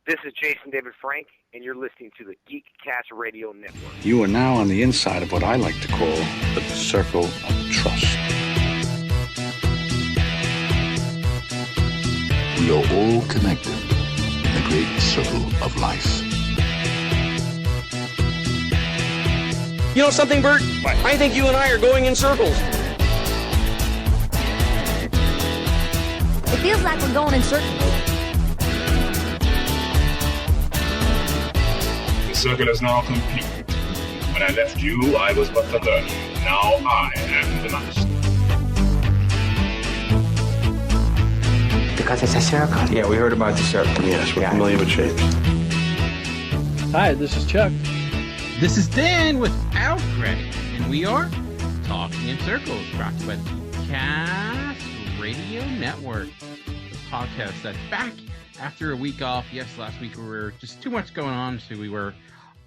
This is Jason David Frank, and you're listening to the Geekcast Radio Network. You are now on the inside of what I like to call the circle of trust. We are all connected in the great circle of life. You know something, Bert? What? I think you and I are going in circles. It feels like we're going in circles. The circle is now complete. When I left you, I was but the learner. Now I am the master. Because it's a circle. Yeah, we heard about the circle. Yes, we're familiar with shapes. Hi, this is Chuck. This is Dan without Greg, and we are Talking in Circles, brought to you by the Geekcast Radio Network, the podcast that's back after a week off. Yes, last week we were just too much going on, so we were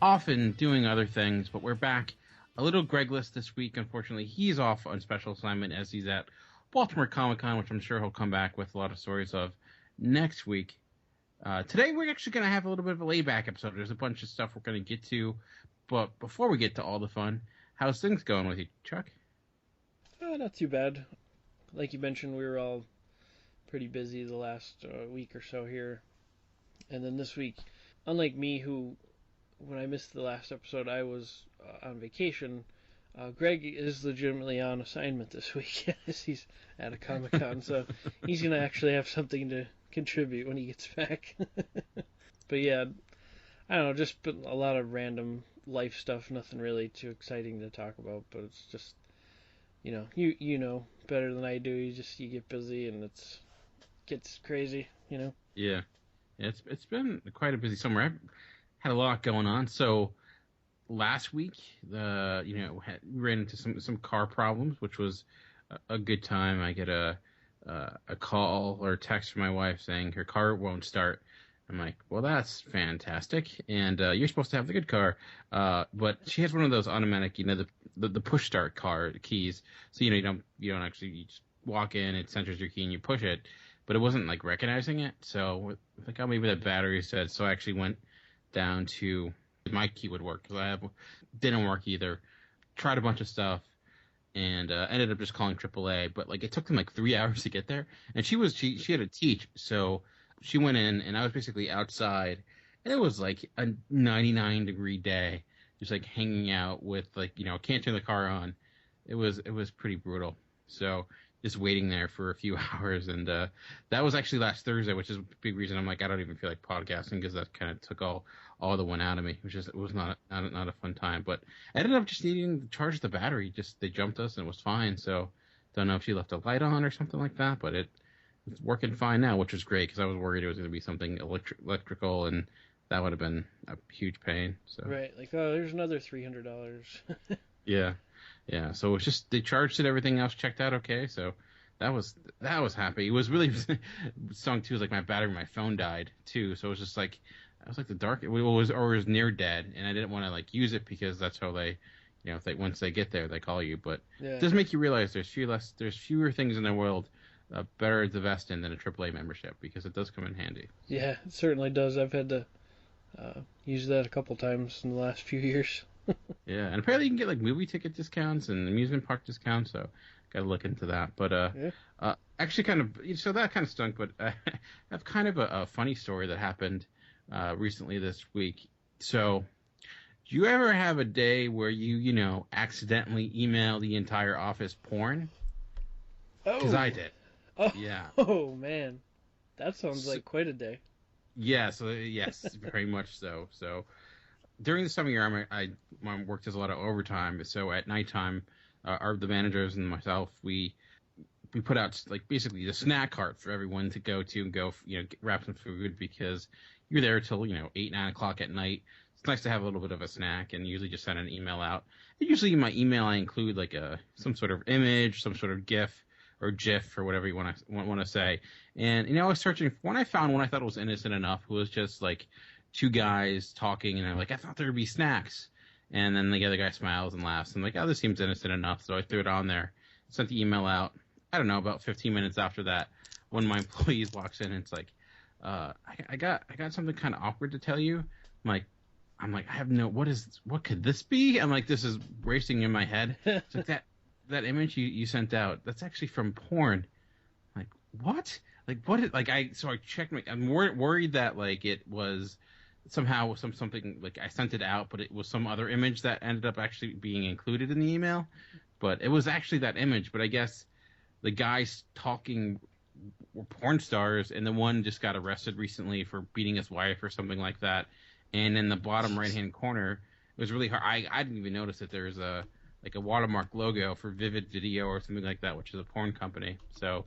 often doing other things, but we're back. A little Gregless this week. Unfortunately, he's off on special assignment as he's at Baltimore Comic-Con, which I'm sure he'll come back with a lot of stories of next week. Today we're actually going to have a little bit of a layback episode. There's a bunch of stuff we're going to get to, but before we get to all the fun, how's things going with you, Chuck? Not too bad. Like you mentioned, we were all pretty busy the last week or so here. And then this week, unlike me, who, when I missed the last episode, I was on vacation, Greg is legitimately on assignment this week as he's at a Comic-Con. So he's going to actually have something to contribute when he gets back. But yeah, I don't know, just a lot of random life stuff, nothing really too exciting to talk about, but it's just, you know better than I do. You get busy and gets crazy, you know. Yeah, it's been quite a busy summer. I've had a lot going on. So last week, we ran into some car problems, which was a good time. I get a call or a text from my wife saying her car won't start. I'm like, well, that's fantastic, and you're supposed to have the good car, but she has one of those automatic, the push start car keys. So you don't actually, you just walk in, it centers your key, and you push it, but it wasn't like recognizing it. So I think, maybe that battery said. So I actually went down to my key would work because didn't work either. Tried a bunch of stuff, and ended up just calling AAA. But like it took them like 3 hours to get there, and she had to teach, so. She went in, and I was basically outside, and it was like a 99-degree day, just like hanging out with can't turn the car on. It was pretty brutal. So just waiting there for a few hours, and that was actually last Thursday, which is a big reason I'm like I don't even feel like podcasting because that kind of took all the one out of me, it was not a fun time. But I ended up just needing to charge the battery. Just they jumped us, and it was fine. So don't know if she left a light on or something like that, but it's working fine now, which was great because I was worried it was going to be something electrical, and that would have been a huge pain. So right, like there's another $300. yeah. So it's just they charged it, everything else checked out okay. So that was happy. It was really song too. Was like my phone died too. So it was just like I was like the dark. It was near dead, and I didn't want to like use it because that's how they. If once they get there, they call you. But It does make you realize there's fewer things in the world. Better to invest in than a AAA membership because it does come in handy. Yeah, it certainly does. I've had to use that a couple times in the last few years. Yeah, and apparently you can get like movie ticket discounts and amusement park discounts, so got to look into that. But actually, so that kind of stunk. But I have kind of a funny story that happened recently this week. So, do you ever have a day where you accidentally email the entire office porn? Oh, because I did. Oh, yeah. Oh, man. That sounds like quite a day. Yeah, yes, very much so. So during the summer year, I worked as a lot of overtime. So at nighttime, the managers and myself, we put out like basically the snack cart for everyone to go to and grab some food because you're there till 8, 9 o'clock at night. It's nice to have a little bit of a snack and usually just send an email out. And usually in my email I include like some sort of image, some sort of GIF. Or GIF or whatever you want to say. And I was searching for one. I found one I thought was innocent enough. It was just like two guys talking, and I'm like, I thought there'd be snacks. And then the other guy smiles and laughs. I'm like, oh, this seems innocent enough. So I threw it on there, sent the email out. I don't know, about 15 minutes after that, one of my employees walks in and it's like, I got something kind of awkward to tell you. I'm like, I have no, what could this be? I'm like, this is racing in my head. It's like that image you sent out, that's actually from porn. I'm like, what? Like, what? So I checked. I'm worried that like it was somehow something like I sent it out, but it was some other image that ended up actually being included in the email. But it was actually that image. But I guess the guys talking were porn stars, and the one just got arrested recently for beating his wife or something like that. And in the bottom right-hand corner, it was really hard. I didn't even notice that there's a watermark logo for Vivid Video or something like that, which is a porn company. So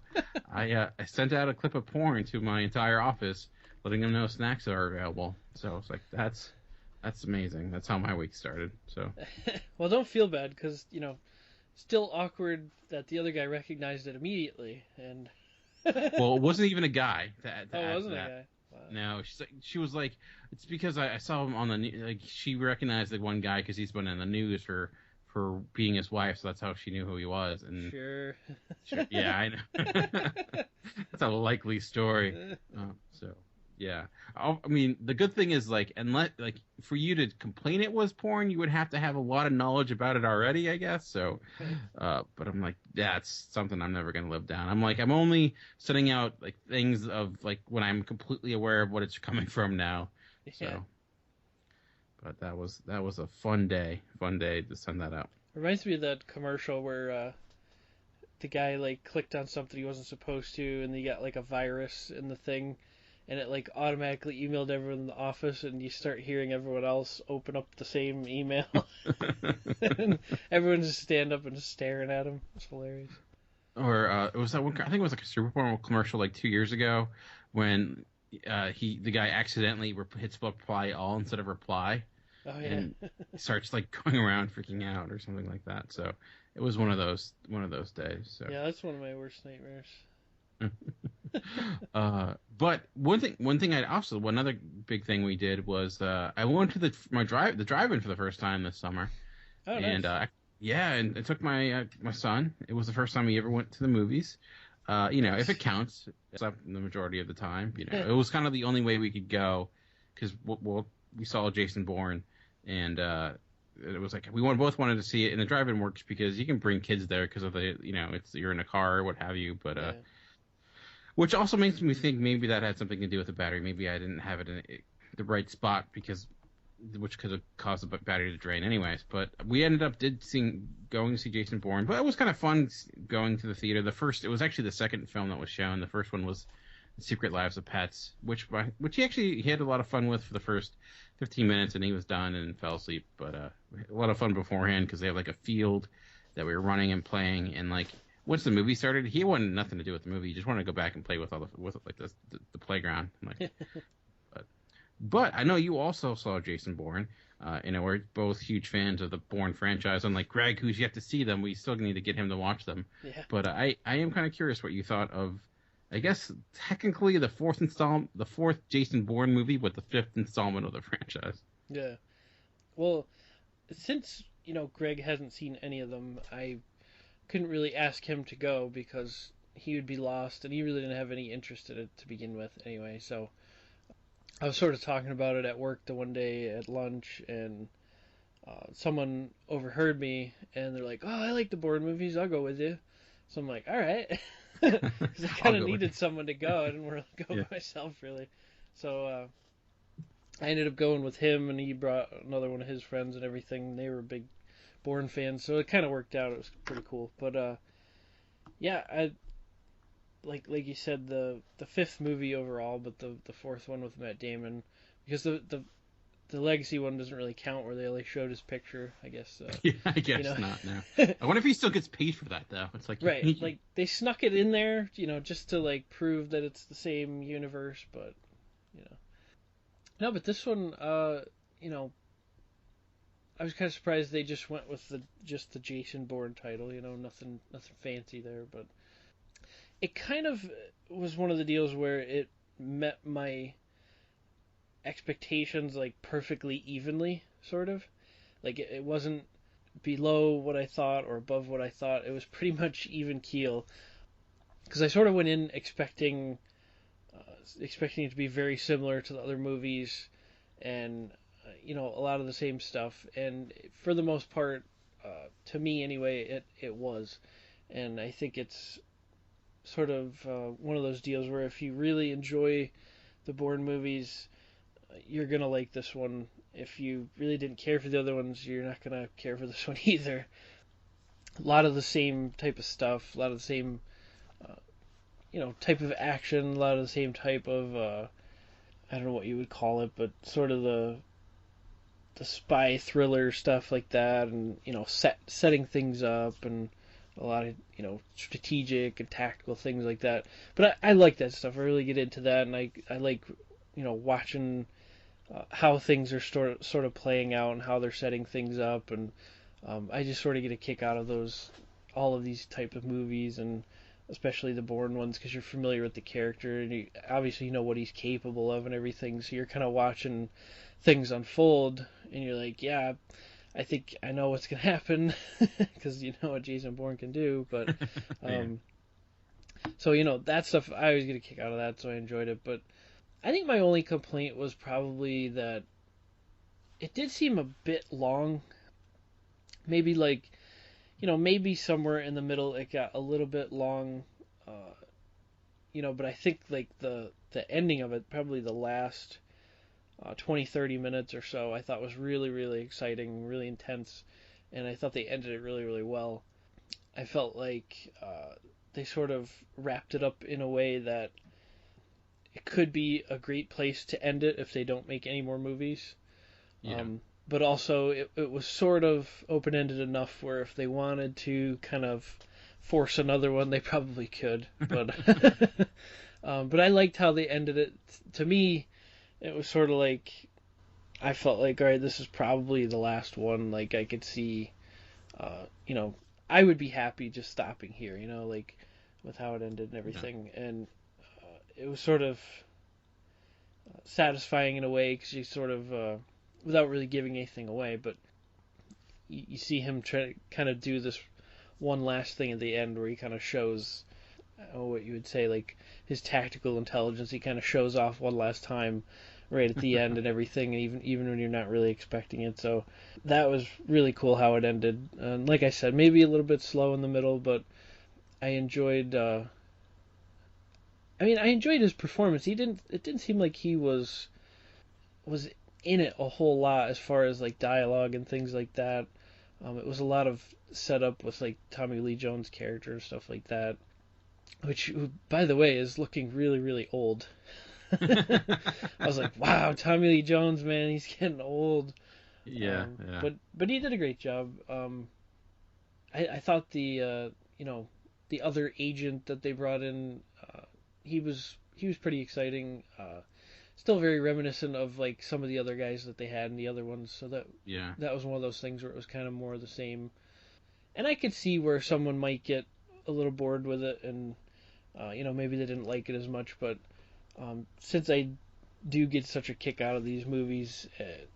I sent out a clip of porn to my entire office, letting them know snacks are available. So it's like, that's amazing. That's how my week started. So Well, don't feel bad, because, still awkward that the other guy recognized it immediately. And well, it wasn't even a guy. It wasn't a guy. Wow. No, she was like, it's because I saw him on the news. Like, she recognized the one guy because he's been in the news for being his wife, so that's how she knew who he was. And sure. Yeah, I know. That's a likely story. So yeah, I mean, the good thing is like for you to complain it was porn, you would have to have a lot of knowledge about it already, I guess. So, but I'm like, that's something I'm never gonna live down. I'm like, I'm only sending out like things of like when I'm completely aware of what it's coming from now. Yeah. So, but that was a fun day to send that out. Reminds me of that commercial where the guy like clicked on something he wasn't supposed to, and he got like a virus in the thing, and it like automatically emailed everyone in the office, and you start hearing everyone else open up the same email. And everyone just stand up and just staring at him. It's hilarious. Or it was that one, I think it was like a Super Bowl commercial like 2 years ago when the guy accidentally hits reply all instead of reply. Oh yeah. And starts like going around freaking out or something like that. So it was one of those days. So yeah, that's one of my worst nightmares. But another big thing we did was I went to the drive-in for the first time this summer. Oh, and nice. and I took my son. It was the first time he ever went to the movies. If it counts, it's up the majority of the time. It was kind of the only way we could go because we saw Jason Bourne, and it was like we both wanted to see it. And the drive-in works because you can bring kids there because of the you're in a car or what have you. But which also makes me think maybe that had something to do with the battery. Maybe I didn't have it in the right spot which could have caused the battery to drain anyways. But we ended up going to see Jason Bourne. But it was kind of fun going to the theater. It was actually the second film that was shown. The first one was Secret Lives of Pets, which he had a lot of fun with for the first 15 minutes, and he was done and fell asleep. But a lot of fun beforehand because they have like a field that we were running and playing, and like once the movie started, he wanted nothing to do with the movie. He just wanted to go back and play with the playground. Like, but I know you also saw Jason Bourne. We're both huge fans of the Bourne franchise. Unlike Greg, who's yet to see them, we still need to get him to watch them. Yeah. But I am kind of curious what you thought of. I guess technically the fourth Jason Bourne movie, but the fifth installment of the franchise. Yeah. Well, since Greg hasn't seen any of them, I couldn't really ask him to go because he would be lost, and he really didn't have any interest in it to begin with anyway. So I was sort of talking about it at work the one day at lunch, and someone overheard me, and they're like, "Oh, I like the Bourne movies. I'll go with you." So I'm like, "All right." Because I kind of needed someone to go. I didn't want to go by myself, really. So I ended up going with him, and he brought another one of his friends and everything. They were big Bourne fans, so it kind of worked out. It was pretty cool. But yeah, I like you said, the fifth movie overall, but the fourth one with Matt Damon, because the legacy one doesn't really count where they only showed his picture, I guess. Yeah, I guess not now. I wonder if he still gets paid for that, though. It's like right, like they snuck it in there, just to like prove that it's the same universe, but no. But this one, I was kind of surprised they just went with the Jason Bourne title. Nothing fancy there, but it kind of was one of the deals where it met my expectations like perfectly evenly, sort of. Like it wasn't below what I thought or above what I thought. It was pretty much even keel, because I sort of went in expecting expecting it to be very similar to the other movies, and a lot of the same stuff. And for the most part, to me anyway, it was. And I think it's sort of one of those deals where if you really enjoy the Bourne movies, you're gonna like this one. If you really didn't care for the other ones, you're not gonna care for this one either. A lot of the same type of stuff, a lot of the same type of action, a lot of the same type of I don't know what you would call it, but sort of the spy thriller stuff like that, and setting things up, and a lot of strategic and tactical things like that. But I like that stuff. I really get into that, and I like watching how things are sort of playing out and how they're setting things up, and I just sort of get a kick out of all of these type of movies, and especially the Bourne ones, because you're familiar with the character, and you obviously know what he's capable of and everything, so you're kind of watching things unfold, and you're like, yeah, I think I know what's going to happen, because you know what Jason Bourne can do, but so that stuff, I always get a kick out of that, so I enjoyed it. But I think my only complaint was probably that it did seem a bit long. Maybe maybe somewhere in the middle it got a little bit long, but I think the ending of it, probably the last 20-30 minutes or so, I thought was really, really exciting, really intense, and I thought they ended it really, really well. I felt like they sort of wrapped it up in a way that it could be a great place to end it if they don't make any more movies. Yeah. But also, it was sort of open-ended enough where if they wanted to kind of force another one, they probably could. But but I liked how they ended it. To me, it was sort of like, I felt like, all right, this is probably the last one. Like, I could see, I would be happy just stopping here, with how it ended and everything. Yeah. And it was sort of satisfying in a way, because you sort of, without really giving anything away, but you see him try to kind of do this one last thing at the end where he kind of shows, what you would say, like his tactical intelligence. He kind of shows off one last time right at the end and everything, and even when you're not really expecting it. So that was really cool how it ended. And like I said, maybe a little bit slow in the middle, but I enjoyed. I enjoyed his performance. It didn't seem like he was in it a whole lot as far as like dialogue and things like that. It was a lot of setup with like Tommy Lee Jones' character and stuff like that, which, by the way, is looking really, really old. I was like, wow, Tommy Lee Jones, man, he's getting old. Yeah. But he did a great job. I thought the other agent that they brought in, he was pretty exciting. Still very reminiscent of like some of the other guys that they had in the other ones. So that was one of those things where it was kind of more of the same. And I could see where someone might get a little bored with it, and maybe they didn't like it as much. But since I do get such a kick out of these movies,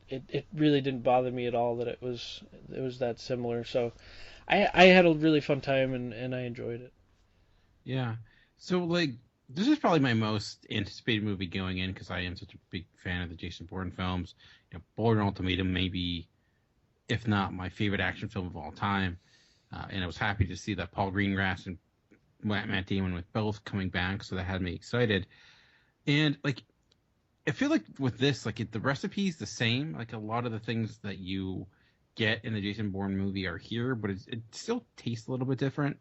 it really didn't bother me at all that it was that similar. So I had a really fun time, and I enjoyed it. Yeah. So like, this is probably my most anticipated movie going in, because I am such a big fan of the Jason Bourne films. Bourne Ultimatum, maybe, if not my favorite action film of all time. And I was happy to see that Paul Greengrass and Matt Damon with both coming back, so that had me excited. And like, I feel like with this, like the recipe's the same. Like a lot of the things that you get in the Jason Bourne movie are here, but it still tastes a little bit different.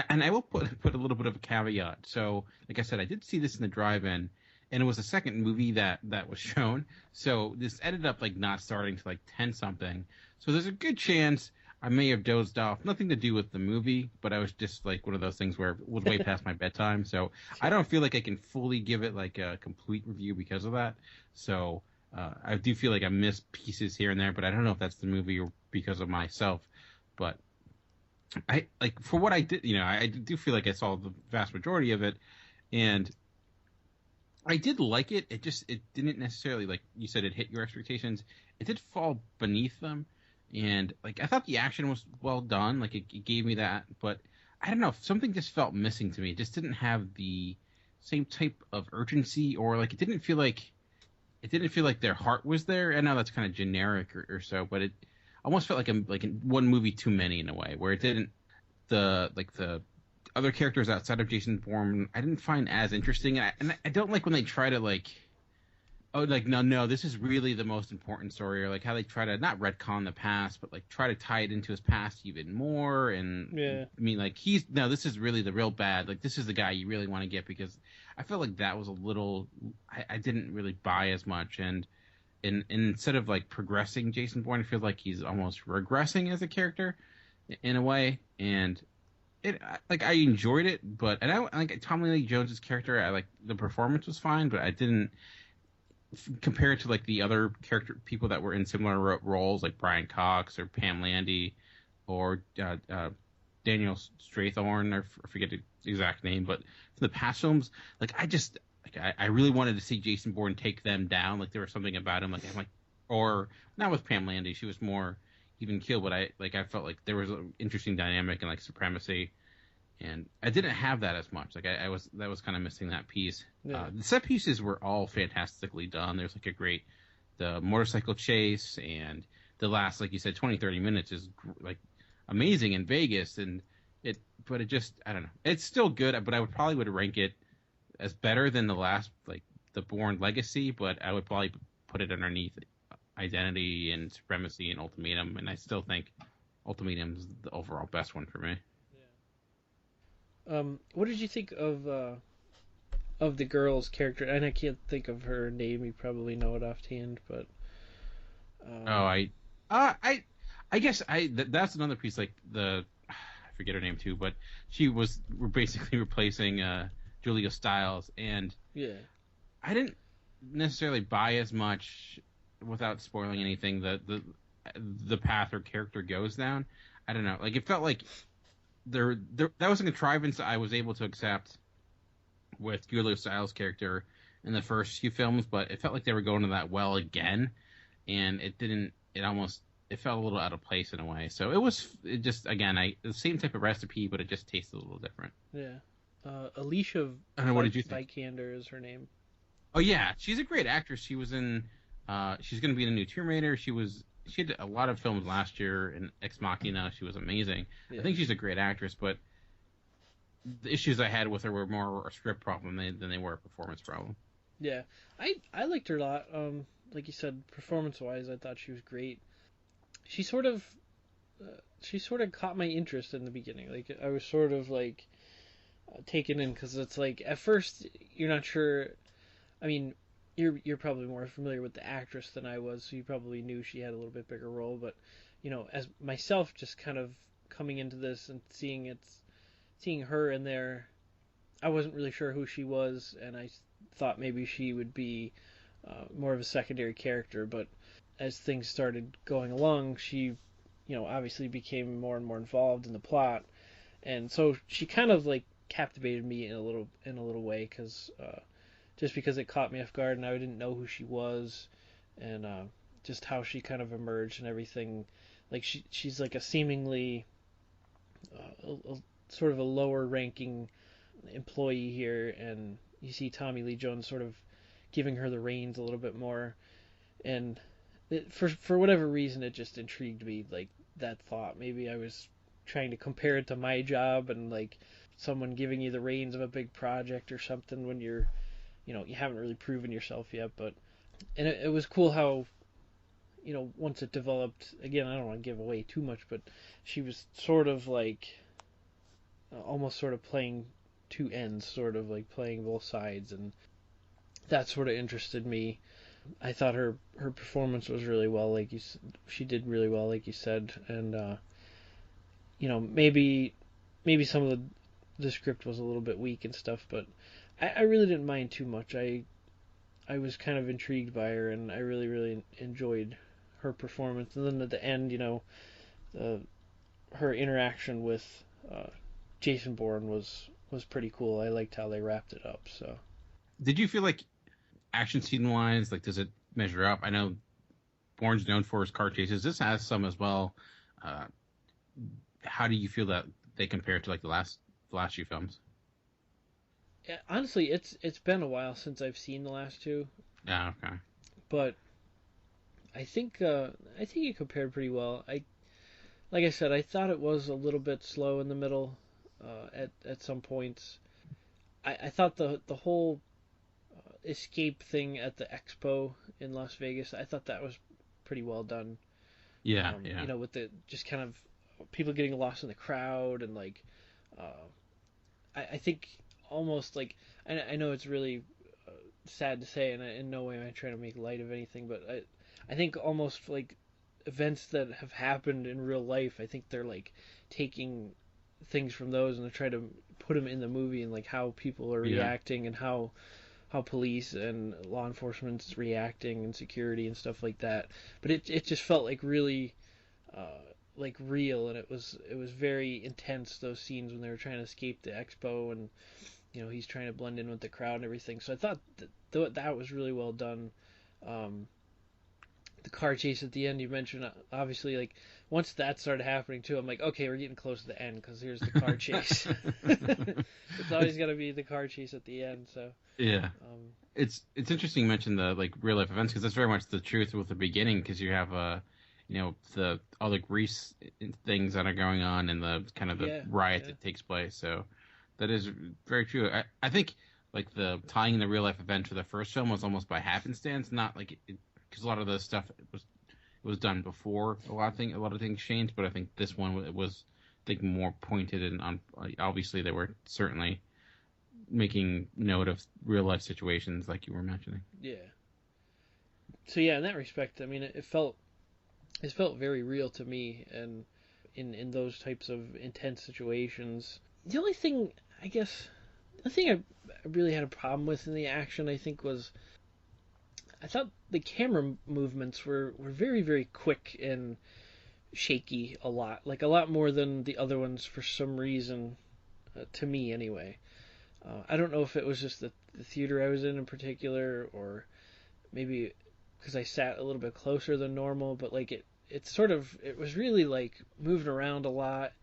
And I will put a little bit of a caveat. So, like I said, I did see this in the drive-in, and it was the second movie that was shown. So this ended up like not starting to like 10-something. So there's a good chance I may have dozed off. Nothing to do with the movie, but I was just like one of those things where it was way past my bedtime. So I don't feel like I can fully give it like a complete review because of that. So I do feel like I missed pieces here and there, but I don't know if that's the movie or because of myself. But I like, for what I did, I do feel like I saw the vast majority of it, and I did like it. It didn't necessarily, like you said, it hit your expectations. It did fall beneath them. And like, I thought the action was well done. Like it gave me that, but I don't know, something just felt missing to me. It just didn't have the same type of urgency, or like it didn't feel like their heart was there. I know that's kind of generic or so, but it almost felt like one movie too many in a way, where it didn't the other characters outside of Jason Bourne I didn't find as interesting, and I don't like when they try to like, oh, like no, this is really the most important story, or like how they try to not retcon the past, but like try to tie it into his past even more. And yeah, I mean, like this is really the real bad. Like this is the guy you really want to get, because I felt like that was a little, I didn't really buy as much, and instead of like progressing Jason Bourne, I feel like he's almost regressing as a character in a way, and I enjoyed it, but I like Tommy Lee Jones's character. I like the performance was fine, but I didn't compare it to like the other people that were in similar roles, like Brian Cox or Pam Landy or Daniel Strathorn, or I forget the exact name, but from the past films, like I really wanted to see Jason Bourne take them down. Like there was something about him, or not with Pam Landy, she was more even keel, but I felt like there was an interesting dynamic and like supremacy, and I didn't have that as much. Like that was kind of missing that piece. Yeah. The set pieces were all fantastically done. There's like the motorcycle chase, and the last, like you said, 20-30 minutes is like amazing in Vegas, but it just, I don't know. It's still good, but I would rank it as better than the last, like the Bourne Legacy, but I would probably put it underneath Identity and Supremacy and Ultimatum, and I still think Ultimatum's the overall best one for me. Yeah. What did you think of the girl's character? And I can't think of her name. You probably know it offhand, but I guess that's another piece. Like I forget her name too, but we're basically replacing Julia Stiles, and yeah, I didn't necessarily buy as much, without spoiling anything, the path her character goes down. I don't know. Like it felt like there that was a contrivance I was able to accept with Julia Stiles' character in the first few films, but it felt like they were going to that well again, and it didn't. It felt a little out of place in a way. So it just again the same type of recipe, but it just tasted a little different. Yeah. Alicia I don't know, what did you think? Vikander is her name. Oh yeah, she's a great actress. She was in. She's going to be in a new Tomb Raider. She had a lot of films last year in Ex Machina. She was amazing. Yeah. I think she's a great actress, but the issues I had with her were more a script problem than they were a performance problem. Yeah, I liked her a lot. Like you said, performance-wise, I thought she was great. She sort of caught my interest in the beginning. Like I was sort of like taken in, because it's like at first you're not sure. I mean, you're probably more familiar with the actress than I was, so you probably knew she had a little bit bigger role. But as myself, just kind of coming into this and seeing her in there, I wasn't really sure who she was, and I thought maybe she would be more of a secondary character. But as things started going along, she, obviously became more and more involved in the plot, and so she kind of like captivated me in a little way, because just because it caught me off guard and I didn't know who she was, and just how she kind of emerged and everything. Like she's like a seemingly sort of a lower ranking employee here, and you see Tommy Lee Jones sort of giving her the reins a little bit more, and for whatever reason it just intrigued me, like that thought. Maybe I was trying to compare it to my job, and like someone giving you the reins of a big project or something when you're, you haven't really proven yourself yet. But and it was cool how, once it developed, again, I don't want to give away too much, but she was sort of like almost sort of playing two ends, sort of like playing both sides, and that sort of interested me. I thought her performance was really well, she did really well, like you said, and maybe some of the script was a little bit weak and stuff, but I really didn't mind too much. I was kind of intrigued by her, and I really, really enjoyed her performance. And then at the end, her interaction with Jason Bourne was pretty cool. I liked how they wrapped it up. So, did you feel like action scene wise, like, does it measure up? I know Bourne's known for his car chases. This has some as well. How do you feel that they compare to like the last few films? Yeah, honestly, it's been a while since I've seen the last two, Yeah, okay. but I think it compared pretty well. Like I said, I thought it was a little bit slow in the middle, at some points. I thought the whole escape thing at the expo in Las Vegas, I thought that was pretty well done. Yeah, yeah. You know, with the just kind of people getting lost in the crowd and like, I think almost like I know it's really sad to say, and in no way am I trying to make light of anything, but I think almost like events that have happened in real life, I think they're like taking things from those and they're trying to put them in the movie and like how people are reacting and how police and law enforcement's reacting and security and stuff like that. But it just felt like really like real, and it was very intense, those scenes when they were trying to escape the expo and you know he's trying to blend in with the crowd and everything. So I thought that was really well done. The car chase at the end you mentioned, obviously, like once that started happening too, I'm like, okay, we're getting close to the end because here's the car chase. It's always got to be the car chase at the end. So yeah, it's interesting you mention the like real life events, because that's very much the truth with the beginning, because you have you know, all the grease things that are going on and the kind of the riot that takes place. So that is very true. I think like the tying in the real life event to the first film was almost by happenstance, not like because a lot of the stuff was done before a lot of things changed, but I think this one was I think more pointed and on. Obviously, they were certainly making note of real life situations like you were mentioning. Yeah. So yeah, in that respect, I mean, it felt very real to me, and in those types of intense situations. The only thing I really had a problem with in the action, I think, was I thought the camera movements were very, very quick and shaky a lot more than the other ones for some reason, to me anyway. I don't know if it was just the theater I was in particular, or maybe because I sat a little bit closer than normal, but like it was really like moving around a lot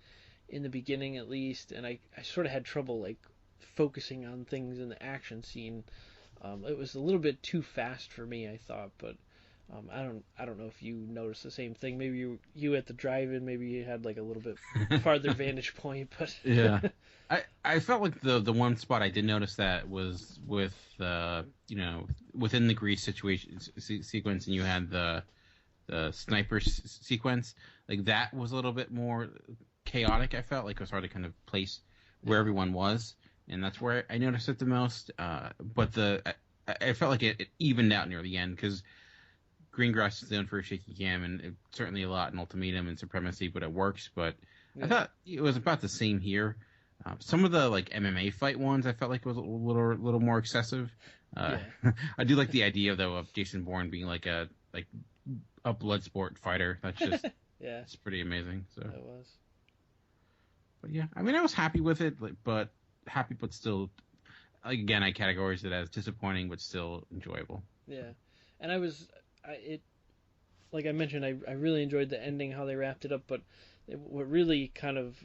in the beginning at least, and I sort of had trouble like focusing on things in the action scene. It was a little bit too fast for me, I thought, but I don't know if you noticed the same thing. Maybe you at the drive-in, maybe you had like a little bit farther vantage point, but yeah. I felt like the one spot I did notice that was with you know, within the grease situation sequence, and you had the sniper sequence, like that was a little bit more chaotic. I felt like it was hard to kind of place where everyone was, and that's where I noticed it the most. But I felt like it evened out near the end, because Greengrass is known for a shaky cam, and certainly a lot in Ultimatum and Supremacy, but it works. But I thought it was about the same here. Some of the like MMA fight ones, I felt like it was a little more excessive. I do like the idea though of Jason Bourne being like a blood sport fighter. That's just it's pretty amazing. So it was. But yeah, I mean, I was happy with it, but still, again, I categorize it as disappointing, but still enjoyable. Yeah, and like I mentioned, I really enjoyed the ending, how they wrapped it up, but what really kind of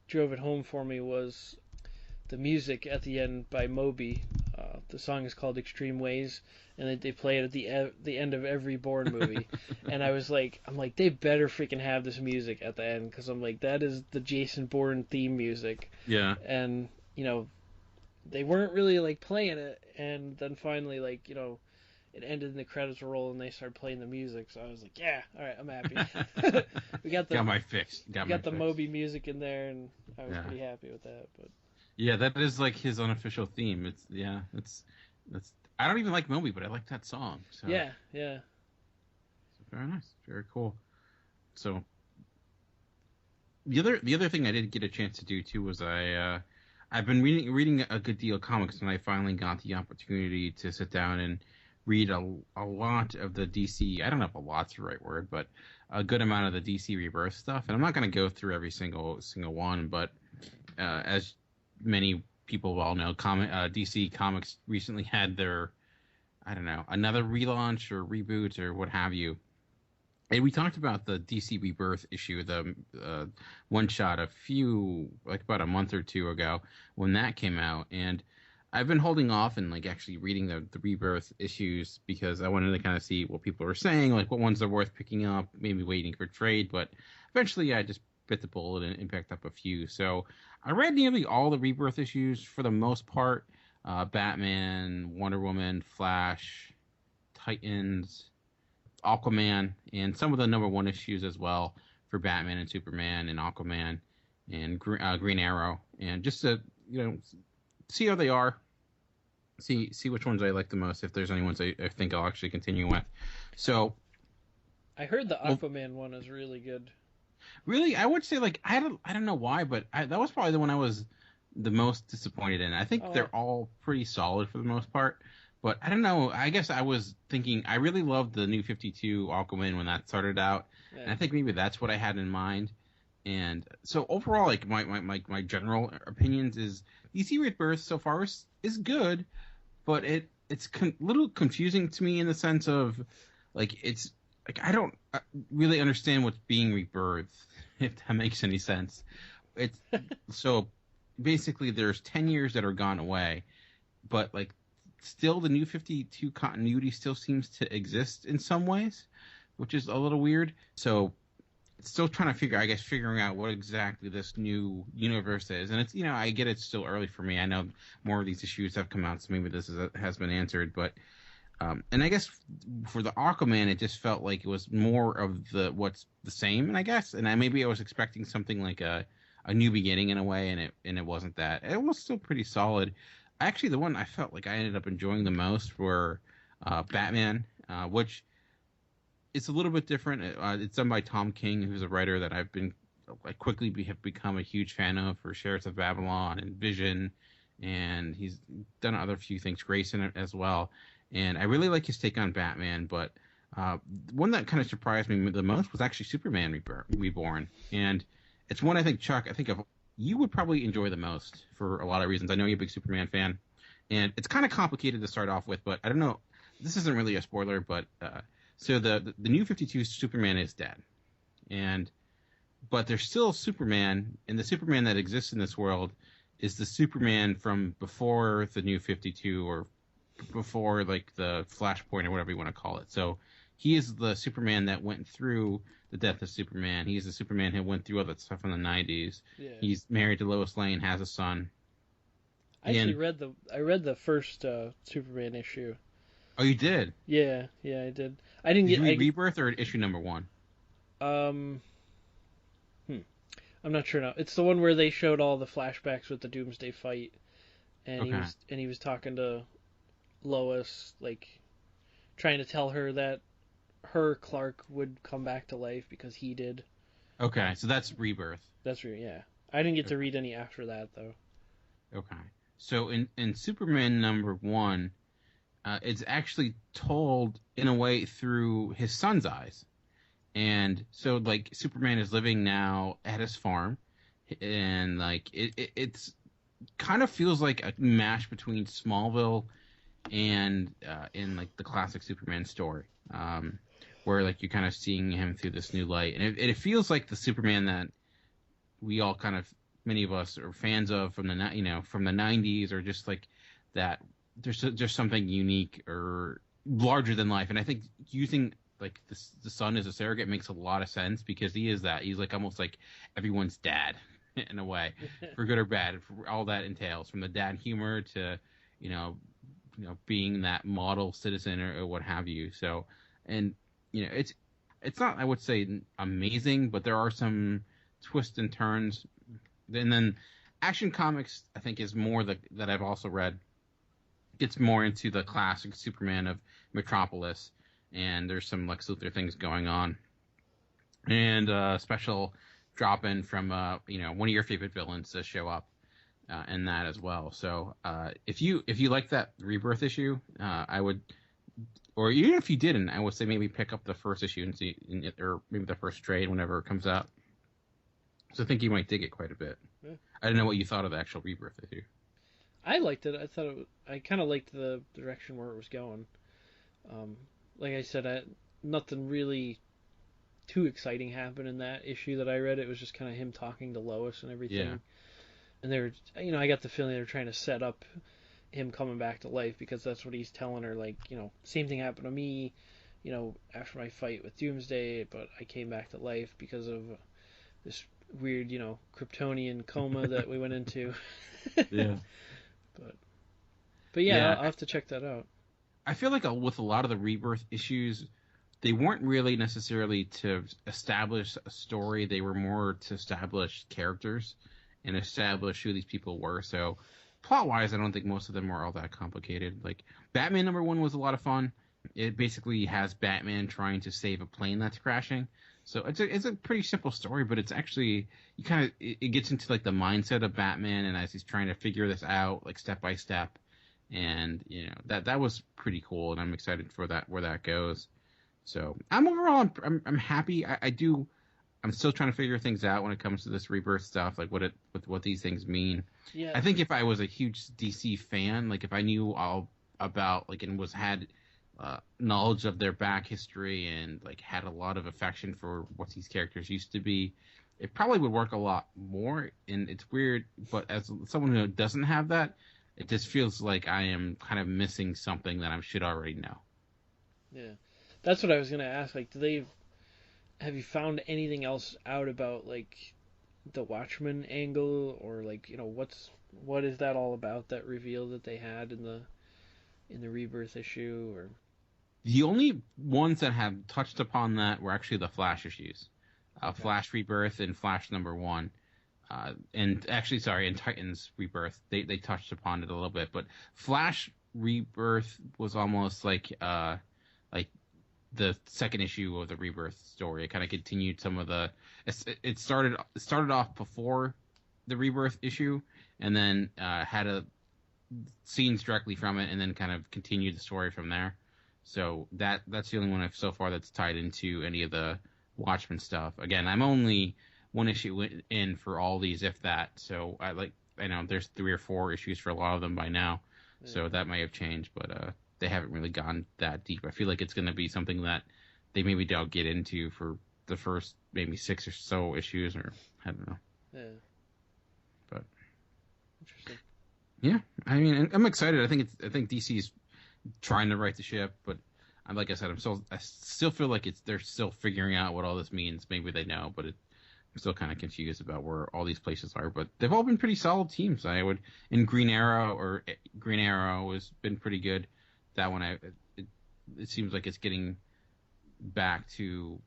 drove it home for me was the music at the end by Moby. The song is called Extreme Ways, and they play it at the end of every Bourne movie. And I'm like, they better freaking have this music at the end, because I'm like, that is the Jason Bourne theme music. Yeah. And, you know, they weren't really like playing it, and then finally, like, you know, it ended and the credits were rolling and they started playing the music, so I was like, yeah, all right, I'm happy. we got my fix. Got the Moby music in there, and I was pretty happy with that. But yeah, that is like his unofficial theme. It's I don't even like Moby, but I like that song. So. Yeah. So very nice, very cool. So the other thing I did get a chance to do too was I've been reading a good deal of comics, and I finally got the opportunity to sit down and read a lot of the DC. I don't know if a lot's the right word, but a good amount of the DC Rebirth stuff. And I'm not going to go through every single one, but as many people well know, DC Comics recently had their, I don't know, another relaunch or reboot or what have you. And we talked about the DC Rebirth issue, the one shot about a month or two ago when that came out. And I've been holding off and like actually reading the Rebirth issues because I wanted to kind of see what people are saying, like what ones are worth picking up, maybe waiting for trade. But eventually I just bit the bullet and picked up a few. So I read nearly all the Rebirth issues for the most part. Batman, Wonder Woman, Flash, Titans, Aquaman, and some of the #1 issues as well for Batman and Superman and Aquaman and Green Arrow, and just to see how they are, see which ones I like the most. If there's any ones I think I'll actually continue with. So I heard the Aquaman one is really good. Really, I would say like I don't know why, but that was probably the one I was the most disappointed in. I think they're all pretty solid for the most part. But I don't know. I guess I was thinking I really loved the New 52 Aquaman when that started out, and I think maybe that's what I had in mind. And so overall, like my general opinions is DC Rebirth so far is good, but it's a little confusing to me in the sense of like it's like I don't really understand what's being rebirthed, if that makes any sense. It's so basically there's 10 years that are gone away, but like. Still, the New 52 continuity still seems to exist in some ways, which is a little weird. So, still trying to figuring out what exactly this new universe is. And it's, I get it's still early for me. I know more of these issues have come out, so maybe this has been answered. But, and I guess for the Aquaman, it just felt like it was more of what's the same. And I guess, maybe I was expecting something like a new beginning in a way, and it wasn't that. It was still pretty solid. Actually, the one I felt like I ended up enjoying the most were Batman, which is a little bit different. It's done by Tom King, who's a writer that I've quickly have become a huge fan of for Sheriffs of Babylon and Vision, and he's done other few things, Grayson as well. And I really like his take on Batman, but one that kind of surprised me the most was actually Superman Reborn. And it's one I think, Chuck, you would probably enjoy the most for a lot of reasons. I know you're a big Superman fan, and it's kind of complicated to start off with, but I don't know. This isn't really a spoiler, but so the New 52 Superman is dead, but there's still Superman, and the Superman that exists in this world is the Superman from before the New 52 or before like the Flashpoint or whatever you want to call it. So he is the Superman that went through the death of Superman. He's the Superman who went through all that stuff in the 90s. Yeah. He's married to Lois Lane, has a son. I actually read the first Superman issue. Oh, you did? Yeah, I did. Did you read Rebirth or issue #1? I'm not sure now. It's the one where they showed all the flashbacks with the Doomsday fight, and he was talking to Lois, like trying to tell her that her Clark would come back to life because he did. Okay, so that's Rebirth. That's yeah. I didn't get to read any after that though. Okay, so in Superman #1, it's actually told in a way through his son's eyes, and so like Superman is living now at his farm, and like it's kind of feels like a mash between Smallville and in like the classic Superman story. Where like you're kind of seeing him through this new light, and it feels like the Superman that we all many of us are fans of from the 90s, or just like that. There's something unique or larger than life, and I think using like the son as a surrogate makes a lot of sense because he is that. He's like almost like everyone's dad in a way, for good or bad, for all that entails, from the dad humor to being that model citizen or what have you. So and. It's not, I would say, amazing, but there are some twists and turns. And then Action Comics, I think, is more that I've also read. Gets more into the classic Superman of Metropolis, and there's some Lex Luthor things going on. And a special drop-in from, one of your favorite villains to show up in that as well. So if you like that Rebirth issue, I would... Or even if you didn't, I would say maybe pick up the first issue and see, or maybe the first trade whenever it comes out. So I think you might dig it quite a bit. Yeah. I don't know what you thought of the actual Rebirth issue. I liked it. I kind of liked the direction where it was going. Like I said, nothing really too exciting happened in that issue that I read. It was just kind of him talking to Lois and everything. Yeah. And they were, I got the feeling they were trying to set up him coming back to life, because that's what he's telling her, like, same thing happened to me, after my fight with Doomsday, but I came back to life because of this weird, Kryptonian coma that we went into. Yeah. But yeah, I'll have to check that out. I feel like with a lot of the Rebirth issues, they weren't really necessarily to establish a story. They were more to establish characters and establish who these people were. So plot-wise, I don't think most of them were all that complicated. Like, Batman #1 was a lot of fun. It basically has Batman trying to save a plane that's crashing. So it's a pretty simple story, but it's actually, it gets into, like, the mindset of Batman, and as he's trying to figure this out, like, step by step. And, that was pretty cool, and I'm excited for where that goes. So I'm happy. I'm still trying to figure things out when it comes to this Rebirth stuff, like what these things mean. Yeah. I think if I was a huge DC fan, like if I knew all about, like, and had knowledge of their back history and, like, had a lot of affection for what these characters used to be, it probably would work a lot more. And it's weird, but as someone who doesn't have that, it just feels like I am kind of missing something that I should already know. Yeah. That's what I was going to ask. Like, have you found anything else out about, like, the Watchmen angle, or, like, what is that all about, that reveal that they had in the Rebirth issue? Or the only ones that have touched upon that were actually the Flash issues. Okay. Flash Rebirth and Flash #1. And Titans Rebirth, they touched upon it a little bit, but Flash Rebirth was almost like the second issue of the Rebirth story. It kind of continued some of the. It started off before the Rebirth issue, and then had scenes directly from it, and then kind of continued the story from there. So that's the only one so far that's tied into any of the Watchmen stuff. Again, I'm only one issue in for all these, if that. So I know there's 3 or 4 issues for a lot of them by now, so that may have changed, but they haven't really gone that deep. I feel like it's going to be something that they maybe don't get into for the first maybe 6 or so issues, or I don't know. Yeah. But interesting. Yeah, I mean, I'm excited. I think DC's trying to right the ship, but like I said, I still feel like they're still figuring out what all this means. Maybe they know, but I'm still kind of confused about where all these places are. But they've all been pretty solid teams. Green Arrow has been pretty good. That one, it seems like it's getting back to,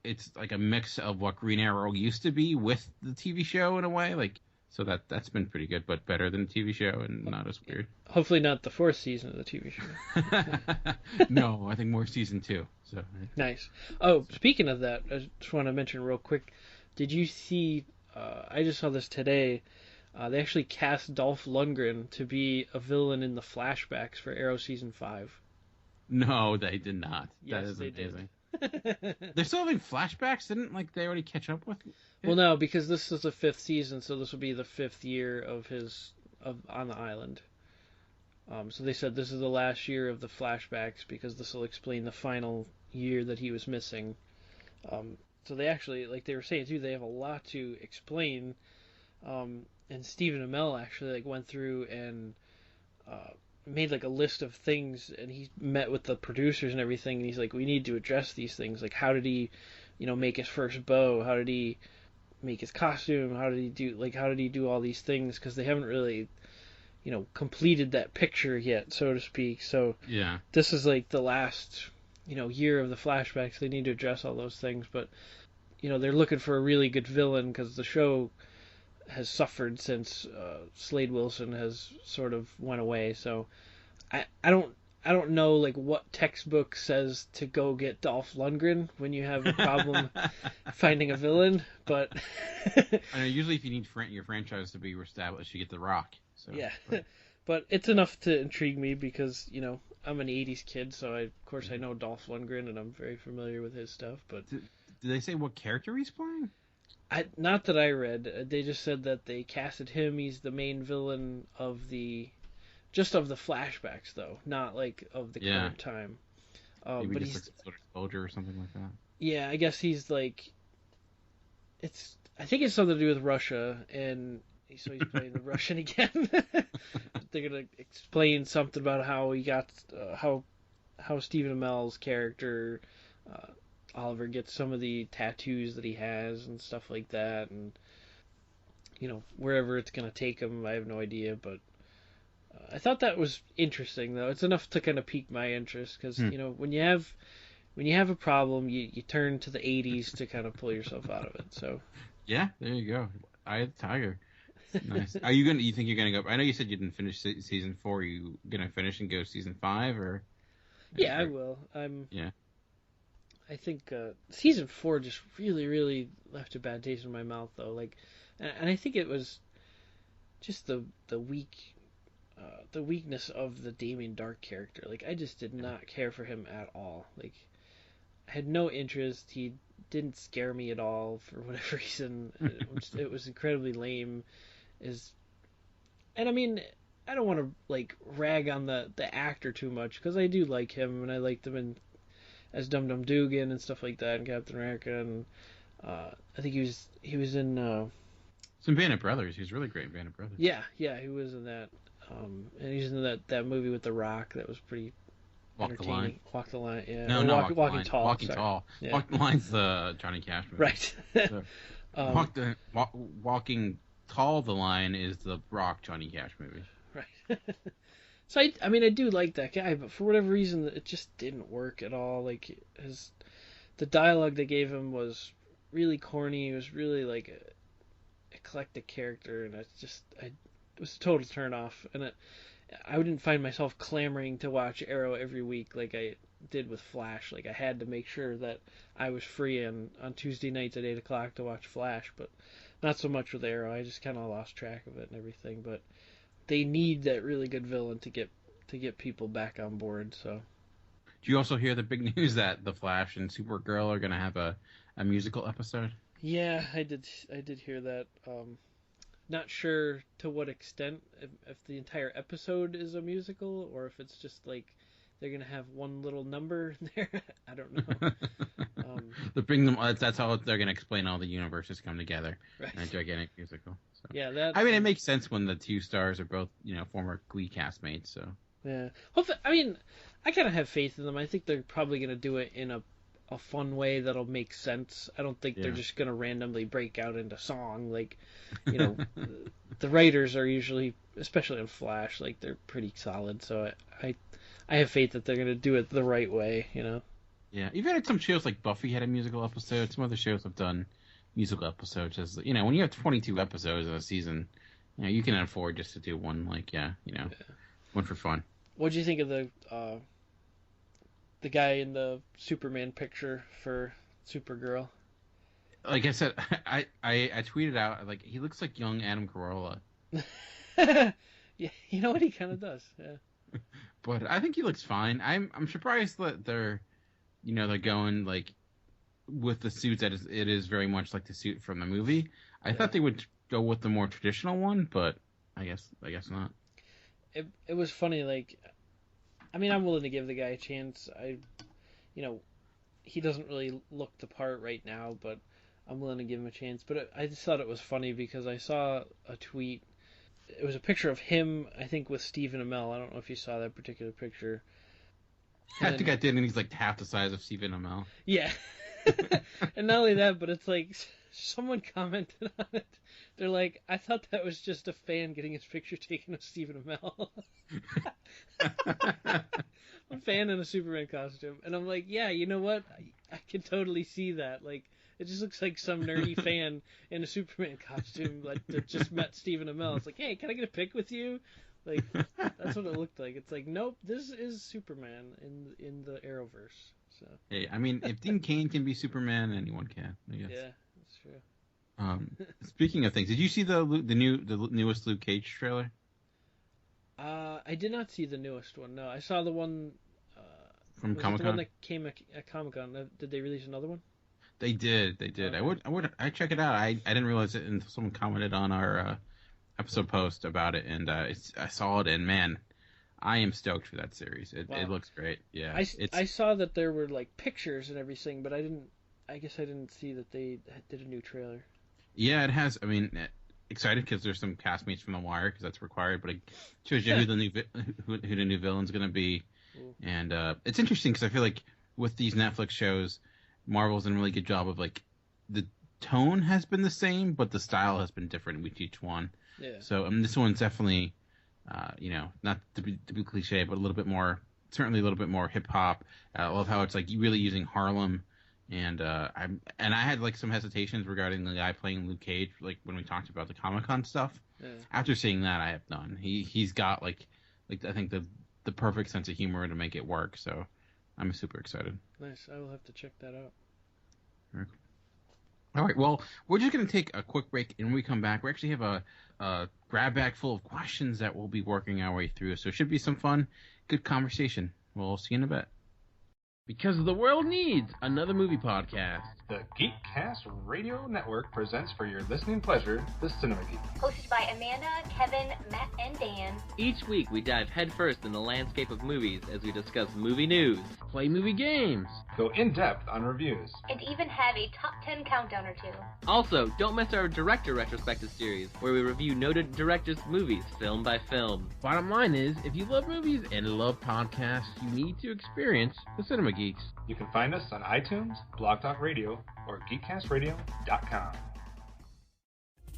it's like a mix of what Green Arrow used to be with the TV show in a way. Like, so that's been pretty good, but better than the TV show and not as weird. Hopefully not the 4th season of the TV show. No, I think more season 2. So nice. Oh, speaking of that, I just want to mention real quick. Did you see? I just saw this today. They actually cast Dolph Lundgren to be a villain in the flashbacks for Arrow season 5. No, they did not. Yes, that is they amazing. did. They're still having flashbacks? Didn't they already catch up with it? Well, no, because this is the 5th season, so this will be the 5th year of on the island. So they said this is the last year of the flashbacks because this will explain the final year that he was missing. So they actually, like they were saying too, they have a lot to explain. And Stephen Amell actually went through and made a list of things, and he met with the producers and everything, and he's like, we need to address these things. Like, how did he, make his first bow? How did he make his costume? How did he do all these things? Because they haven't really, completed that picture yet, so to speak. So yeah, this is the last, year of the flashbacks. They need to address all those things, but they're looking for a really good villain because the show has suffered since Slade Wilson has sort of went away. So I don't know what textbook says to go get Dolph Lundgren when you have a problem finding a villain, but I know usually if you need your franchise to be reestablished, you get The Rock. So, yeah, but it's enough to intrigue me because I'm an '80s kid, so of course I know Dolph Lundgren and I'm very familiar with his stuff. But did they say what character he's playing? Not that I read. They just said that they casted him. He's the main villain of the flashbacks, though, not of the current time. Maybe but just he's like some sort of soldier or something like that. yeah, I guess he's like I think it's something to do with Russia, and so he's playing the Russian again. They're gonna explain something about how he got how Stephen Amell's character Oliver gets some of the tattoos that he has and stuff like that, and wherever it's gonna take him, I have no idea, but I thought that was interesting though. It's enough to kind of pique my interest because when you have a problem, you turn to the 80s to kind of pull yourself out of it. So yeah, there you go. Eye of the Tiger. Nice. You think you're gonna go? I know you said you didn't finish season 4. Are you gonna finish and go season 5 or? Yeah, I will. Yeah. I think season 4 just really, really left a bad taste in my mouth though. Like, and I think it was just the weakness of the Damien Dark character. Like, I just did not care for him at all. Like, I had no interest. He didn't scare me at all for whatever reason. It was incredibly lame. And I mean, I don't want to like rag on the actor too much because I do like him and I liked him as Dum Dum Dugan and stuff like that in Captain America, and I think he was in some Band of Brothers. He was really great in Band of Brothers. Yeah, he was in that. And he's in that movie with The Rock that was pretty entertaining. Walk the Line. Yeah. No, Walking Tall. Walking Tall. Yeah. Walk the Line's the Johnny Cash movie. Right. So, Walking Tall, the Line is the Rock Johnny Cash movie. Right. So I mean I do like that guy, but for whatever reason it just didn't work at all. Like the dialogue they gave him was really corny. It was really like a eclectic character, and it was a total turn off. And I wouldn't find myself clamoring to watch Arrow every week like I did with Flash. Like I had to make sure that I was free on Tuesday nights at 8 o'clock to watch Flash, but not so much with Arrow. I just kind of lost track of it and everything. But they need that really good villain to get people back on board. So, do you also hear the big news that the Flash and Supergirl are going to have a musical episode? Yeah, I did hear that. Not sure to what extent, if the entire episode is a musical or if it's just like they're gonna have one little number in there. I don't know. They bring them. That's how they're gonna explain all the universes come together in a gigantic musical. So. Yeah, I mean, it makes sense when the two stars are both former Glee castmates. So yeah, well, I mean, I kind of have faith in them. I think they're probably gonna do it in a fun way that'll make sense. I don't think they're just gonna randomly break out into song like, the writers are usually, especially on Flash, like they're pretty solid. So I have faith that they're gonna do it the right way. Yeah, you've had some shows like Buffy had a musical episode. Some other shows have done musical episodes. As when you have 22 episodes in a season, you can afford just to do one. One for fun. What do you think of the guy in the Superman picture for Supergirl? Like I said, I tweeted out like he looks like young Adam Carolla. Yeah, you know what, he kind of does. Yeah. But I think he looks fine. I'm surprised that they're going like with the suits that it is very much like the suit from the movie. I thought they would go with the more traditional one, but I guess not. It was funny. Like, I mean, I'm willing to give the guy a chance. He doesn't really look the part right now, but I'm willing to give him a chance. But I just thought it was funny because I saw a tweet. It was a picture of him, I think, with Stephen Amell. I don't know if you saw that particular picture. I think I did, and he's like half the size of Stephen Amell. Yeah. And not only that, but it's like someone commented on it. They're like, I thought that was just a fan getting his picture taken of Stephen Amell. A fan in a Superman costume. And I'm like, yeah, you know what? I can totally see that. Like, it just looks like some nerdy fan in a Superman costume that just met Stephen Amell. It's like, hey, can I get a pic with you? Like, that's what it looked like. It's like, nope, this is Superman in the Arrowverse. So. Hey, I mean, if Dean Cain can be Superman, anyone can, I guess. Yeah, that's true. Speaking of things, did you see the newest Luke Cage trailer? I did not see the newest one. No, I saw the one from Comic-Con. The one that came at Comic-Con. Did they release another one? They did. Okay. I check it out. I didn't realize it until someone commented on our episode post about it, and I saw it, and man, I am stoked for that series. It looks great. Yeah. I saw that there were like pictures and everything, but I guess I didn't see that they did a new trailer. Yeah, it has. I mean, excited because there's some castmates from The Wire because that's required, but it shows you who the new villain's going to be. Cool. And it's interesting because I feel like with these Netflix shows, Marvel's done a really good job of like the tone has been the same, but the style has been different with each one. Yeah. So this one's definitely, not to be cliche, but certainly a little bit more hip hop. I love how it's like really using Harlem, and I had like some hesitations regarding the guy playing Luke Cage, like when we talked about the Comic-Con stuff. Yeah. After seeing that, I have none. He's got like I think the perfect sense of humor to make it work. So I'm super excited. Nice. I will have to check that out. Very cool. All right, well, we're just going to take a quick break, and when we come back, we actually have a grab bag full of questions that we'll be working our way through, so it should be some fun, good conversation. We'll see you in a bit. Because the world needs another movie podcast. The Geekcast Radio Network presents for your listening pleasure, The Cinema Geek. Hosted by Amanda, Kevin, Matt, and Dan. Each week we dive headfirst in the landscape of movies as we discuss movie news, play movie games, go in-depth on reviews, and even have a top 10 countdown or two. Also, don't miss our director retrospective series, where we review noted directors' movies film by film. Bottom line is, if you love movies and love podcasts, you need to experience The Cinema Geeks. You can find us on iTunes, Blog Talk Radio, or GeekCastRadio.com.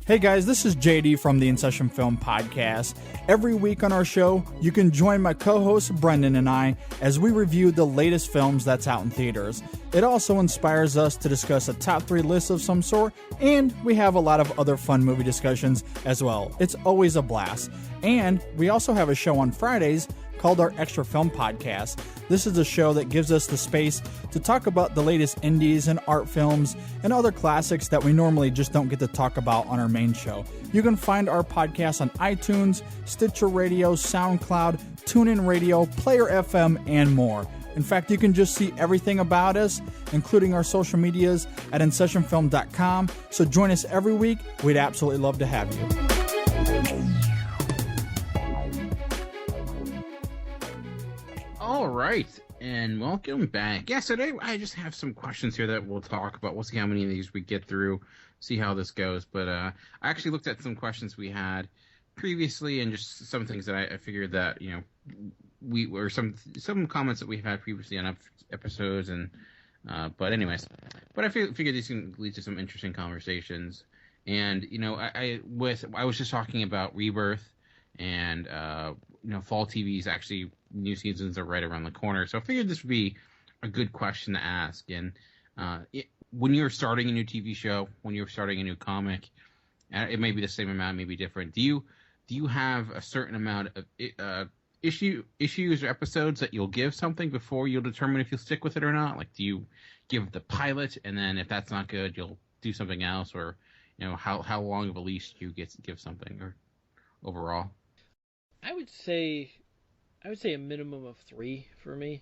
Hey guys, this is JD from the In Session Film Podcast. Every week on our show, you can join my co-host Brendan and I as we review the latest films that's out in theaters. It also inspires us to discuss a top 3 list of some sort, and we have a lot of other fun movie discussions as well. It's always a blast. And we also have a show on Fridays called our Extra Film Podcast. This is a show that gives us the space to talk about the latest indies and art films and other classics that we normally just don't get to talk about on our main show. You can find our podcast on iTunes, Stitcher Radio, SoundCloud, TuneIn Radio, Player FM, and more. In fact, you can just see everything about us, including our social medias, at InSessionFilm.com. So join us every week. We'd absolutely love to have you. All right, and welcome back. Yeah, so today I just have some questions here that we'll talk about. We'll see how many of these we get through, see how this goes. But I actually looked at some questions we had previously and just some things that I figured that, we were some comments that we've had previously on episodes. And but I figured these can lead to some interesting conversations. And, I was just talking about Rebirth and, fall TV's actually new seasons are right around the corner. So I figured this would be a good question to ask. And when you're starting a new TV show, when you're starting a new comic, it may be the same amount, maybe different. Do you have a certain amount of issues or episodes that you'll give something before you'll determine if you'll stick with it or not? Like, do you give the pilot, and then if that's not good, you'll do something else? Or, how long of a leash do you give something, or overall? I would say a minimum of 3 for me,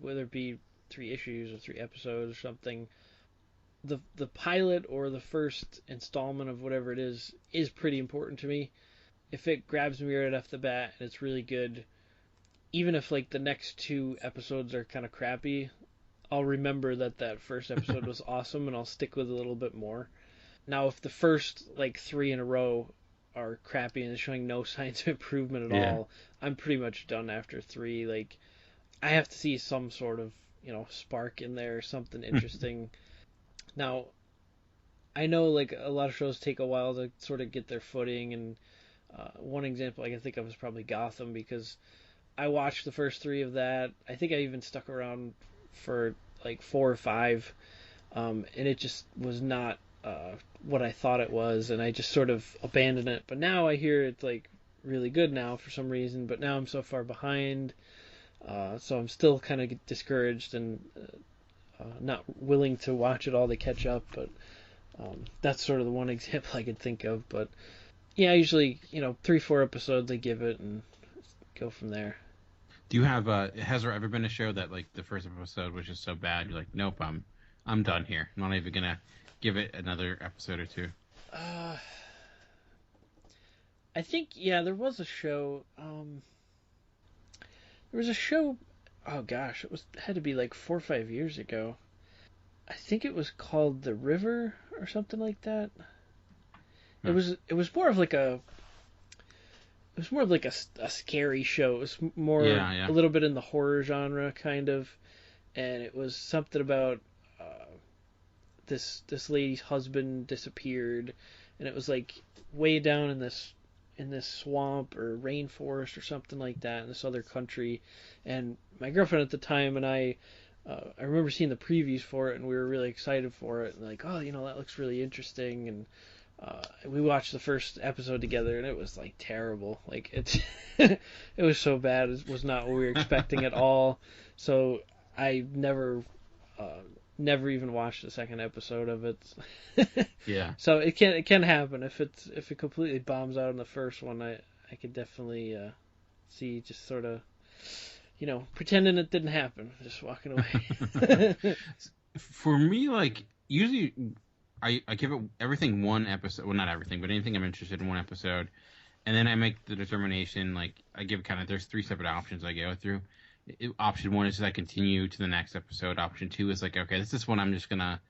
whether it be 3 issues or 3 episodes or something. The pilot or the first installment of whatever it is pretty important to me. If it grabs me right off the bat and it's really good, even if like the next 2 episodes are kind of crappy, I'll remember that first episode was awesome, and I'll stick with it a little bit more. Now, if the first 3 in a row are crappy and showing no signs of improvement at all, I'm pretty much done after 3. Like, I have to see some sort of, spark in there, something interesting. Now, I know a lot of shows take a while to sort of get their footing, and one example I can think of is probably Gotham, because I watched the first 3 of that. I think I even stuck around for 4 or 5, and it just was not what I thought it was, and I just sort of abandoned it. But now I hear it's really good now for some reason, but now I'm so far behind, so I'm still kind of discouraged and not willing to watch it all to catch up. But that's sort of the one example I could think of. But yeah, usually 3-4 episodes I give it and go from there. Do you have has there ever been a show that the first episode was just so bad you're like, nope, I'm done here, I'm not even gonna give it another episode or 2? I think, there was a show. There was a show, oh gosh, it had to be like 4 or 5 years ago. I think it was called The River or something like that. It was more of like a a scary show. It was more a little bit in the horror genre kind of, and it was something about this lady's husband disappeared, and it was like way down in this swamp or rainforest or something like that in this other country. And my girlfriend at the time and I remember seeing the previews for it, and we were really excited for it, and like, oh, that looks really interesting. And we watched the first episode together, and it was like terrible. Like it was so bad. It was not what we were expecting at all. So I never even watched the second episode of it. Yeah. So it can happen if it completely bombs out in the first one. I could definitely see just sort of pretending it didn't happen, just walking away. For me, like usually I give it everything one episode. Well, not everything, but anything I'm interested in one episode, and then I make the determination. Like I give there's 3 separate options I go through. Option 1 is I continue to the next episode. Option 2 is like, okay, this is one I'm just gonna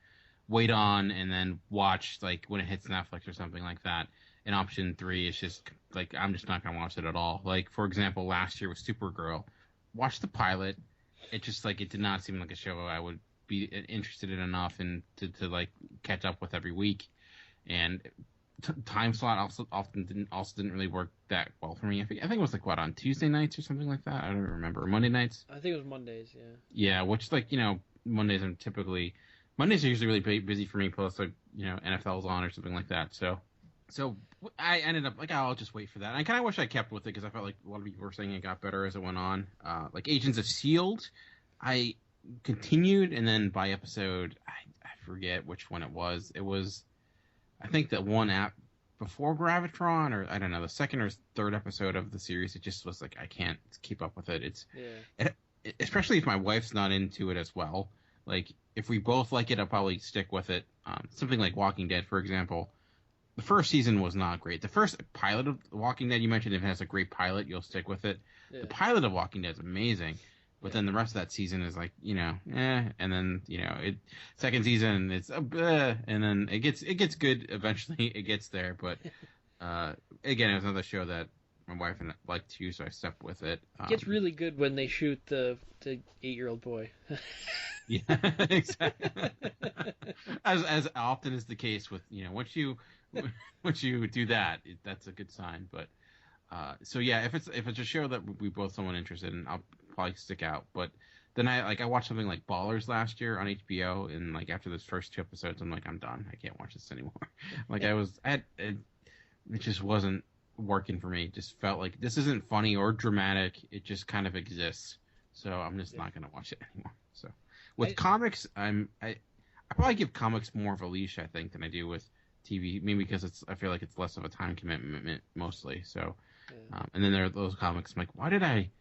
wait on and then watch like when it hits Netflix or something like that. And option 3 is just like I'm just not gonna watch it at all. Like for example, last year with Supergirl, watched the pilot. It just like it did not seem like a show I would be interested in enough and to like catch up with every week. And time slot also didn't really work that well for me. I think it was like on Tuesday nights or something like that. I don't remember. Or Monday nights. I think it was Mondays. Yeah. Yeah, which like Mondays are usually really busy for me. Plus like NFL's on or something like that. So I ended up like I'll just wait for that. And I kind of wish I kept with it because I felt like a lot of people were saying it got better as it went on. Like Agents of S.H.I.E.L.D., I continued, and then by episode I forget which one it was. It was I think that one app before Gravitron, or I don't know, the second or third episode of the series, it just was like I can't keep up with it. Especially if my wife's not into it as well. Like if we both like it, I'll probably stick with it. Something like Walking Dead, for example. The first season was not great. The first pilot of Walking Dead, you mentioned, if it has a great pilot, you'll stick with it. Yeah. The pilot of Walking Dead is amazing. But then the rest of that season is like, and then, second season, it's, and then it gets good eventually. It gets there. But, again, it was another show that my wife and I liked too, so I stuck with it. It gets really good when they shoot the 8-year-old boy. Yeah, exactly. as often is the case with, once you do that, that's a good sign. But, so yeah, if it's a show that we both someone interested in, I'll probably stick out. But then I watched something like Ballers last year on HBO, and like after those first 2 episodes, I'm like, I'm done. I can't watch this anymore. Like it just wasn't working for me. It just felt like this isn't funny or dramatic. It just kind of exists. So I'm just not gonna watch it anymore. So with comics, I probably give comics more of a leash, I think, than I do with TV. Maybe because I feel like it's less of a time commitment mostly. So, and then there are those comics. I'm like, why did I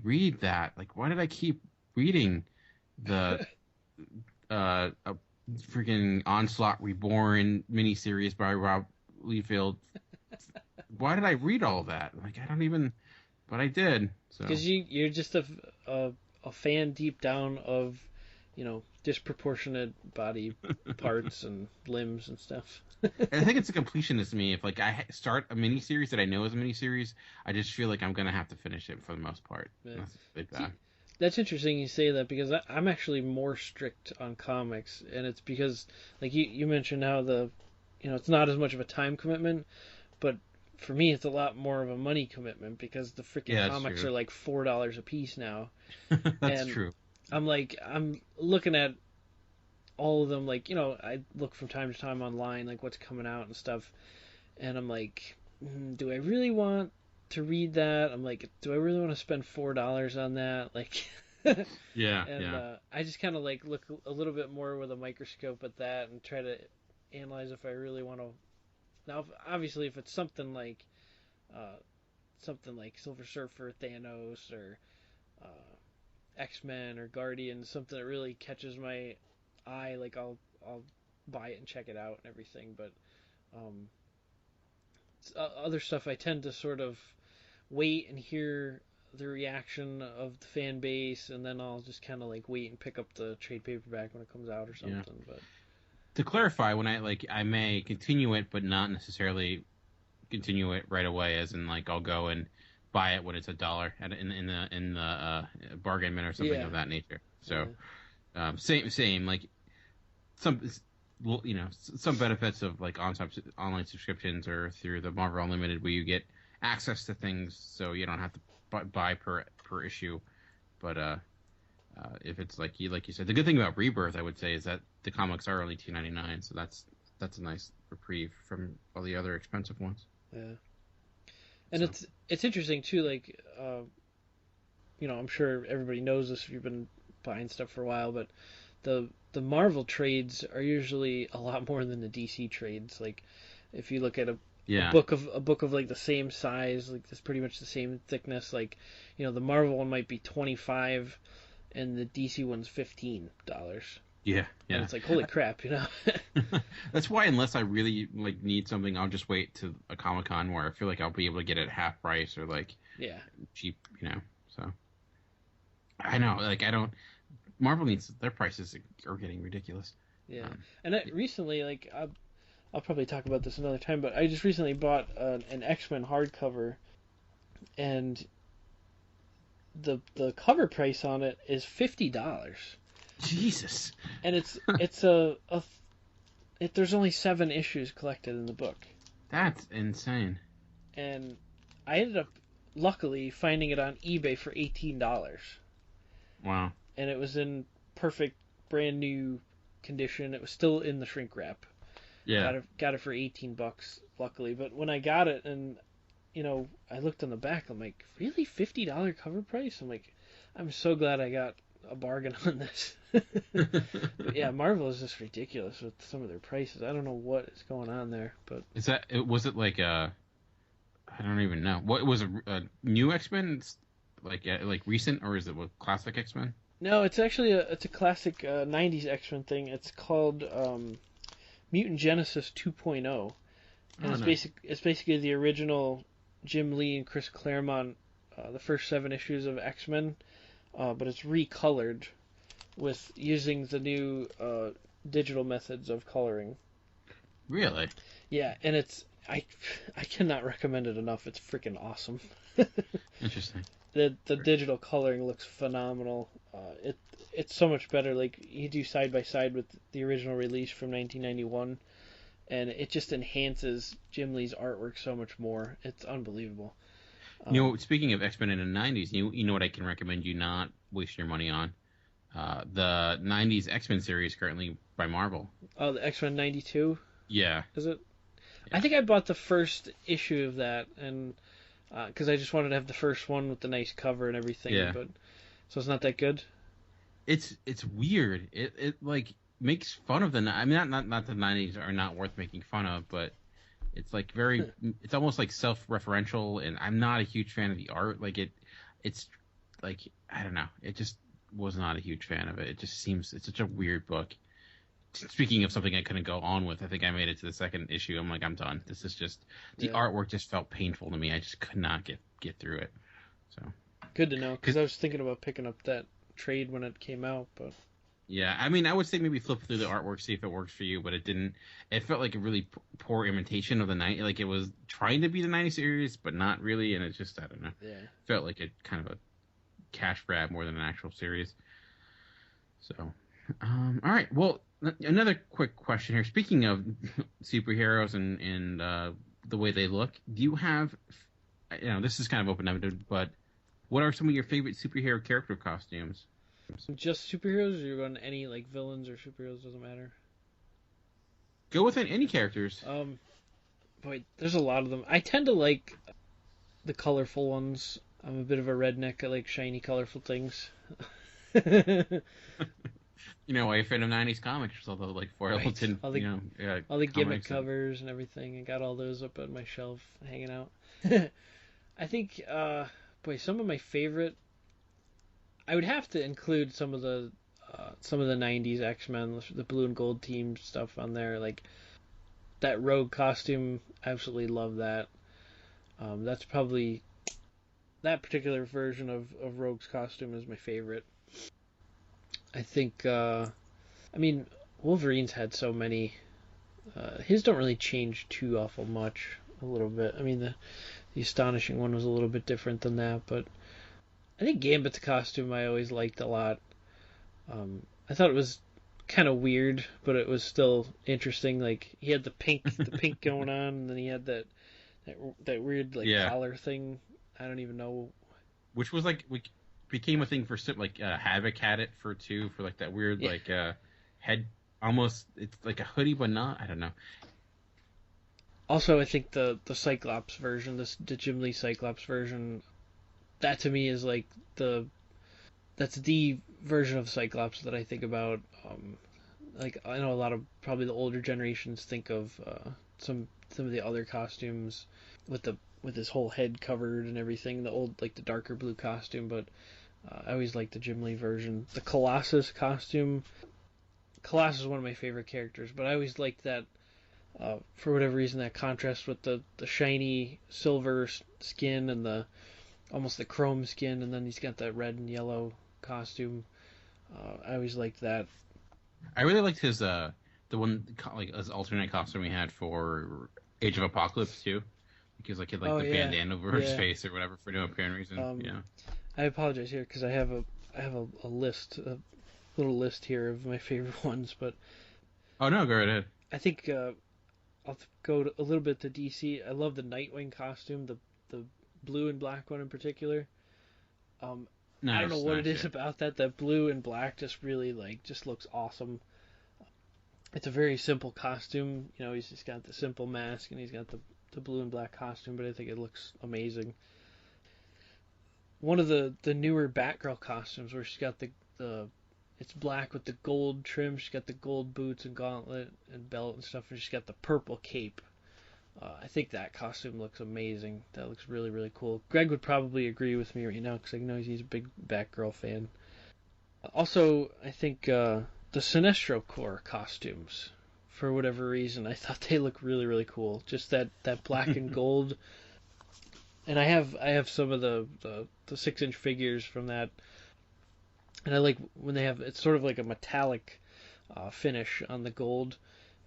read that? Like, why did I keep reading the freaking Onslaught Reborn miniseries by Rob Liefeld? Why did I read all that? Like, I don't even, but I did. Because you're just a fan deep down of, disproportionate body parts and limbs and stuff. I think it's a completionist to me. If like I start a miniseries that I know is a miniseries, I just feel like I'm gonna have to finish it for the most part. Yeah. That's interesting you say that, because I'm actually more strict on comics, and it's because like you mentioned how it's not as much of a time commitment, but for me it's a lot more of a money commitment because the freaking comics are like $4 a piece now. That's true. I'm looking at all of them, like, I look from time to time online, like what's coming out and stuff, and I'm like, do I really want to read that? I'm like, do I really want to spend $4 on that? Like, I just kind of like look a little bit more with a microscope at that and try to analyze if I really want to. Now, obviously, if it's something like Silver Surfer, Thanos, or X-Men or Guardians, something that really catches my eye, like I'll buy it and check it out and everything. But other stuff I tend to sort of wait and hear the reaction of the fan base, and then I'll just kind of like wait and pick up the trade paperback when it comes out or something. Yeah. But to clarify, when I may continue it, but not necessarily continue it right away. As in, like, I'll go and buy it when it's $1 in the bargain bin or something of that nature. So same like some benefits of like online subscriptions or through the Marvel Unlimited, where you get access to things so you don't have to buy per issue. But if it's like you said, the good thing about Rebirth, I would say, is that the comics are only $2.99, so that's a nice reprieve from all the other expensive ones. Yeah, and it's interesting too. Like, I'm sure everybody knows this if you've been buying stuff for a while, but the Marvel trades are usually a lot more than the DC trades. Like, if you look at a book of like the same size, like it's pretty much the same thickness. Like, the Marvel one might be $25, and the DC one's $15. Yeah. And it's like, holy crap, That's why, unless I really like need something, I'll just wait to a Comic-Con where I feel like I'll be able to get it at half price or like cheap, So I know, like, Marvel needs, their prices are getting ridiculous. Yeah, and recently, like, I'll probably talk about this another time, but I just recently bought an X-Men hardcover, and the cover price on it is $50. Jesus. And there's only 7 issues collected in the book. That's insane. And I ended up, luckily, finding it on eBay for $18. Wow. And it was in perfect, brand new condition. It was still in the shrink wrap. Yeah. Got it for $18, luckily. But when I got it, and I looked on the back, I'm like, really, $50 cover price? I'm like, I'm so glad I got a bargain on this. But yeah, Marvel is just ridiculous with some of their prices. I don't know what is going on there, but was it like I don't even know. What was a new X-Men, like recent, or is it a classic X-Men? No, it's actually a classic 90s X-Men thing. It's called Mutant Genesis 2.0. And it's basically the original Jim Lee and Chris Claremont, the first 7 issues of X-Men, but it's recolored with using the new digital methods of coloring. Really? Yeah, and I cannot recommend it enough. It's freaking awesome. Interesting. The digital coloring looks phenomenal. It's so much better. Like, you do side by side with the original release from 1991, and it just enhances Jim Lee's artwork so much more. It's unbelievable. Speaking of X-Men in the 90s, you know what I can recommend you not waste your money on? The 90s X-Men series currently by Marvel. Oh, the X-Men 92? Yeah. Is it? Yeah. I think I bought the first issue of that, and because I just wanted to have the first one with the nice cover and everything. Yeah. But so it's not that good. It's weird. It like makes fun of the. I mean, not the 90s are not worth making fun of, but it's like very. It's almost like self-referential, and I'm not a huge fan of the art. Like it's like, I don't know. It just was not a huge fan of it. It just seems it's such a weird book. Speaking of something I couldn't go on with, I think I made it to the second issue. I'm like, I'm done. This is just the artwork just felt painful to me. I just could not get through it. So good to know, because I was thinking about picking up that trade when it came out, but yeah, I mean, I would say maybe flip through the artwork, see if it works for you, but it didn't. It felt like a really poor imitation of the 90s. Like, it was trying to be the 90s series, but not really, and it just, I don't know. Yeah. Felt like a kind of a cash grab more than an actual series. So, all right. Well, another quick question here. Speaking of superheroes and the way they look, do you have, this is kind of open-ended, but what are some of your favorite superhero character costumes? Just superheroes, or you're going any like villains or superheroes? Doesn't matter. Go with any characters. Boy, there's a lot of them. I tend to like the colorful ones. I'm a bit of a redneck. I like shiny, colorful things. Why you're a fan of 90s comics, all the like foiled and all the gimmick covers and everything. I got all those up on my shelf hanging out. I think, some of my favorite. I would have to include some of the 90s X-Men, the blue and gold team stuff on there. Like that Rogue costume, absolutely love that. That's probably that particular version of Rogue's costume is my favorite. I think, Wolverine's had so many. His don't really change too awful much. A little bit. I mean, the Astonishing one was a little bit different than that, but I think Gambit's costume I always liked a lot. I thought it was kind of weird, but it was still interesting. Like, he had the pink going on, and then he had that weird collar thing. I don't even know. Which was became a thing for like Havoc had it for like that weird head, almost, it's like a hoodie but not. I don't know. Also, I think the Cyclops version, the Jim Lee Cyclops version, that to me is like that's the version of Cyclops that I think about. Like, I know a lot of probably the older generations think of some of the other costumes with his whole head covered and everything, the old, like, the darker blue costume, but I always liked the Jim Lee version. The Colossus costume, Colossus is one of my favorite characters, but I always liked that, for whatever reason, that contrast with the shiny silver skin and almost the chrome skin, and then he's got that red and yellow costume. I always liked that. I really liked his the one, like, his alternate costume he had for Age of Apocalypse too, because like he had the bandana over his face or whatever for no apparent reason. I apologize here because I have a list, a little list here of my favorite ones, but oh no, go right ahead. I think I'll go a little bit to DC. I love the Nightwing costume, the blue and black one in particular. I don't know what it is about that blue and black just really just looks awesome. It's a very simple costume. You know, he's just got the simple mask and he's got the blue and black costume, but I think it looks amazing. One of the newer Batgirl costumes where she's got it's black with the gold trim. She's got the gold boots and gauntlet and belt and stuff, and she's got the purple cape. I think that costume looks amazing. That looks really, really cool. Greg would probably agree with me right now because I know he's a big Batgirl fan. Also, I think the Sinestro Corps costumes, for whatever reason, I thought they look really, really cool. Just that black and gold. And I have some of the 6-inch figures from that. And I like when they have, it's sort of like a metallic finish on the gold,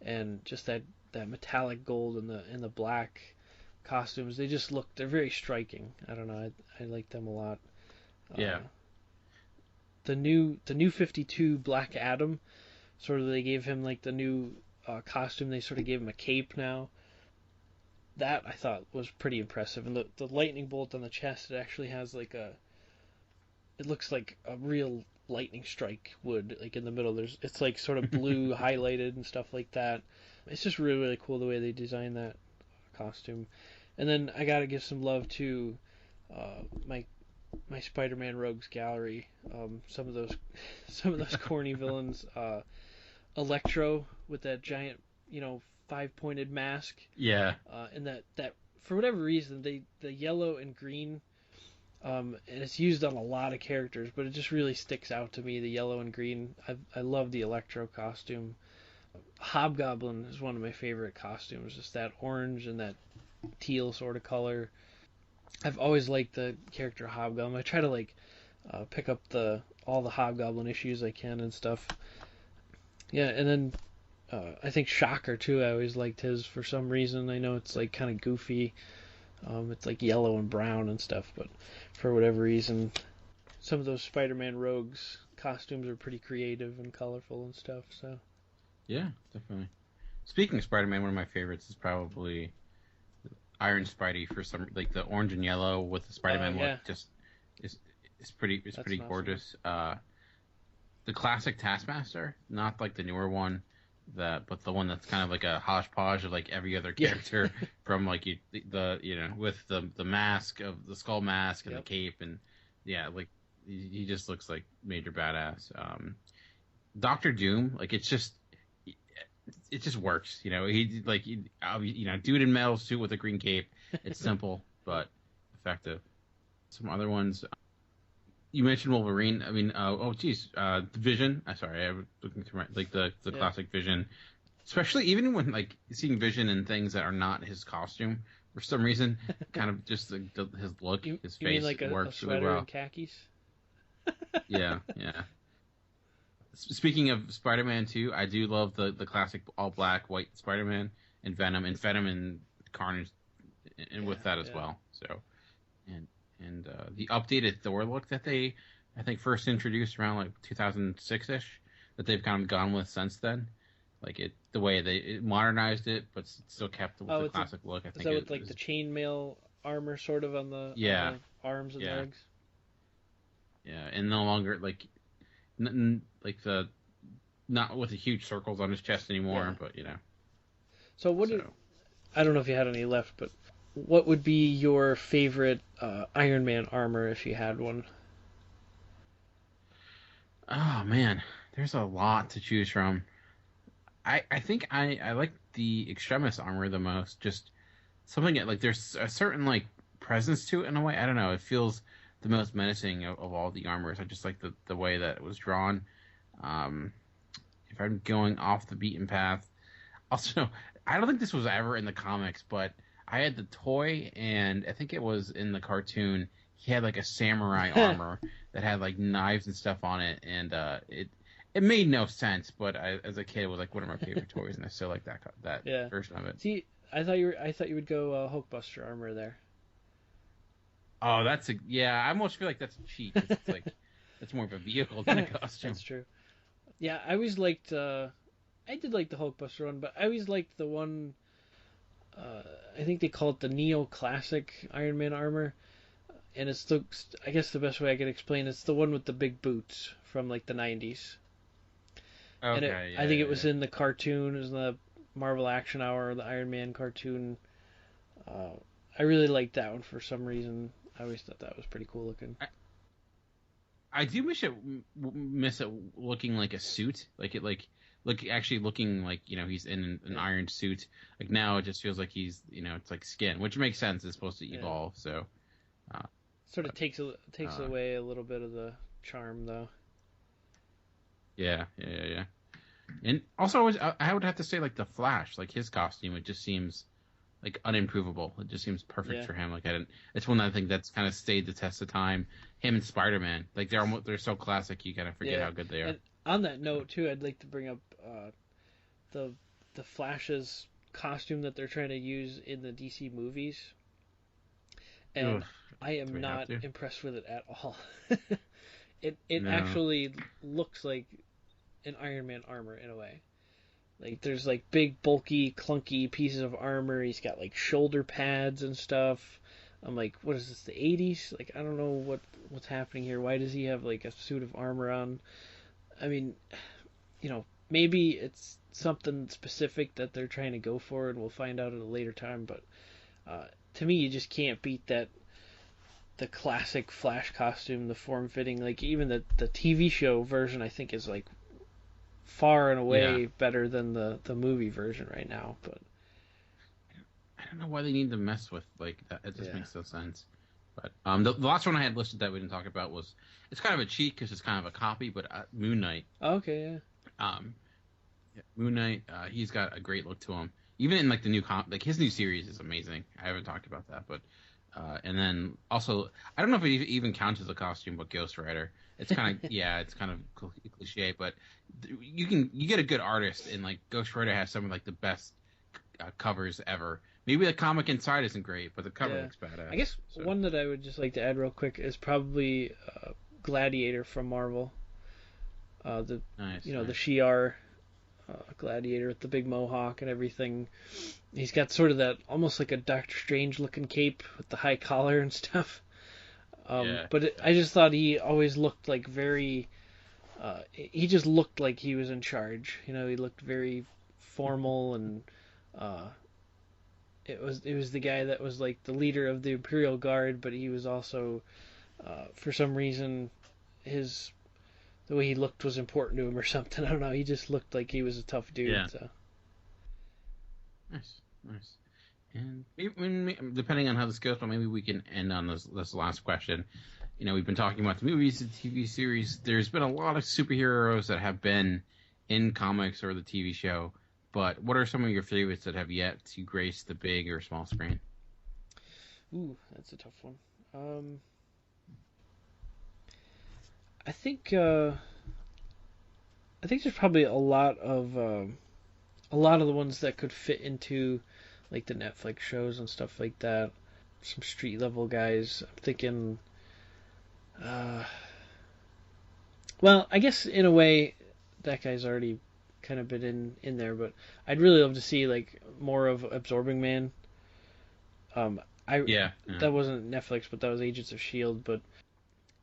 and just that metallic gold and the black costumes, they're very striking. I don't know, I like them a lot. Yeah. The new 52 Black Adam, sort of, they gave him like the new costume. They sort of gave him a cape now. That I thought was pretty impressive. And the lightning bolt on the chest, it actually has it looks like a real lightning strike would, like in the middle. It's like sort of blue highlighted and stuff like that. It's just really, really cool the way they designed that costume. And then I gotta give some love to my Spider-Man Rogues Gallery. Some of those corny villains. Electro with that giant, 5-pointed mask. Yeah. And that for whatever reason, the yellow and green, and it's used on a lot of characters, but it just really sticks out to me, the yellow and green. I love the Electro costume. Hobgoblin is one of my favorite costumes, just that orange and that teal sort of color. I've always liked the character Hobgoblin. I try to pick up all the Hobgoblin issues I can and stuff. Yeah, and then I think Shocker too. I always liked his for some reason. I know it's like kind of goofy. It's like yellow and brown and stuff, but for whatever reason, some of those Spider-Man Rogues costumes are pretty creative and colorful and stuff. So. Yeah, definitely. Speaking of Spider-Man, one of my favorites is probably Iron Spidey, for some, like the orange and yellow with the Spider-Man look. Just it's pretty gorgeous. Awesome. The classic Taskmaster, not like the newer one, but the one that's kind of like a hodgepodge of like every other character from like with the mask of the skull mask and the cape, and like he just looks like major badass. Dr. Doom, like it just works, he dude in metal suit with a green cape. It's simple but effective. Some other ones, you mentioned Wolverine. I mean, Vision. Sorry, I was looking through the classic Vision, especially even when like seeing Vision in things that are not his costume, for some reason. Kind of just his look, his face, you mean like a works sweater really well. and khakis? Yeah. Speaking of Spider-Man 2, I do love the classic all-black, white Spider-Man and Venom and Carnage and with that as well. So, and the updated Thor look that they, I think, first introduced around like 2006-ish, that they've kind of gone with since then. Like the way it modernized it, but still kept with the classic look. I think is that with like the chainmail armor sort of on the, on the arms and legs? Yeah, and no longer like not with the huge circles on his chest anymore, but So I don't know if you had any left, but what would be your favorite Iron Man armor if you had one? Oh man, there's a lot to choose from. I think I like the Extremis armor the most. Just something like there's a certain like presence to it in a way. I don't know. It feels the most menacing of all the armors. I just like the way that it was drawn. If I'm going off the beaten path, also I don't think this was ever in the comics, but I had the toy, and I think it was in the cartoon. He had like a samurai armor that had like knives and stuff on it, and it made no sense. But as a kid, it was like one of my favorite toys, and I still like that version of it. See, I thought you would go Hulkbuster armor there. Oh, I almost feel like that's a cheat. It's like it's more of a vehicle than a costume. That's true. Yeah, I always liked. I did like the Hulkbuster one, but I always liked the one. I think they call it the Neo Classic Iron Man armor, and it's I guess the best way I could explain it's the one with the big boots from like the 90s. Okay. I think it was in the cartoon. It was in the Marvel Action Hour, the Iron Man cartoon. I really liked that one for some reason. I always thought that was pretty cool looking. I do miss it looking like a suit, actually looking like he's in an iron suit. Like now it just feels like he's it's like skin, which makes sense. It's supposed to evolve, so sort of takes away a little bit of the charm though. Yeah. And also I would have to say like the Flash, like his costume, it just seems like unimprovable. It just seems perfect for him. Like it's one that I think that's kind of stayed the test of time. Him and Spider-Man, like they're so classic, you kind of forget how good they are. And on that note too, I'd like to bring up the Flash's costume that they're trying to use in the DC movies, and I am not impressed with it at all. It actually looks like an Iron Man armor in a way. Like there's like big bulky clunky pieces of armor. He's got like shoulder pads and stuff. I'm like, what is this, the 80s? Like I don't know what's happening here. Why does he have like a suit of armor on? I mean, maybe it's something specific that they're trying to go for, and we'll find out at a later time. But to me, you just can't beat the classic Flash costume, the form-fitting. Like even the TV show version, I think is like far and away better than the movie version right now. But I don't know why they need to mess with like that. It just makes no sense. But the last one I had listed that we didn't talk about was, it's kind of a cheat because it's kind of a copy, but Moon Knight. Okay, yeah. Moon Knight, he's got a great look to him. Even in like the new his new series is amazing. I haven't talked about that, but and then also I don't know if it even counts as a costume, but Ghost Rider. It's kind of it's kind of cliche, but you get a good artist, and like Ghost Rider has some of like the best covers ever. Maybe the comic inside isn't great, but the cover looks badass. I guess one that I would just like to add real quick is probably Gladiator from Marvel. The Shi'ar Gladiator with the big mohawk and everything. He's got sort of that almost like a Doctor Strange looking cape with the high collar and stuff. I just thought he always looked like very. He just looked like he was in charge. He looked very formal and. It was the guy that was like the leader of the Imperial Guard, but he was also, for some reason, the way he looked was important to him or something. I don't know. He just looked like he was a tough dude. Yeah. So. Nice. And maybe, depending on how this goes, but maybe we can end on this last question. We've been talking about the movies, the TV series. There's been a lot of superheroes that have been in comics or the TV show. But what are some of your favorites that have yet to grace the big or small screen? Ooh, that's a tough one. I think there's probably a lot of the ones that could fit into like the Netflix shows and stuff like that. Some street level guys. I'm thinking. Well, I guess in a way, that guy's already kind of been in there, but I'd really love to see like more of Absorbing Man. That wasn't Netflix, but that was Agents of Shield. But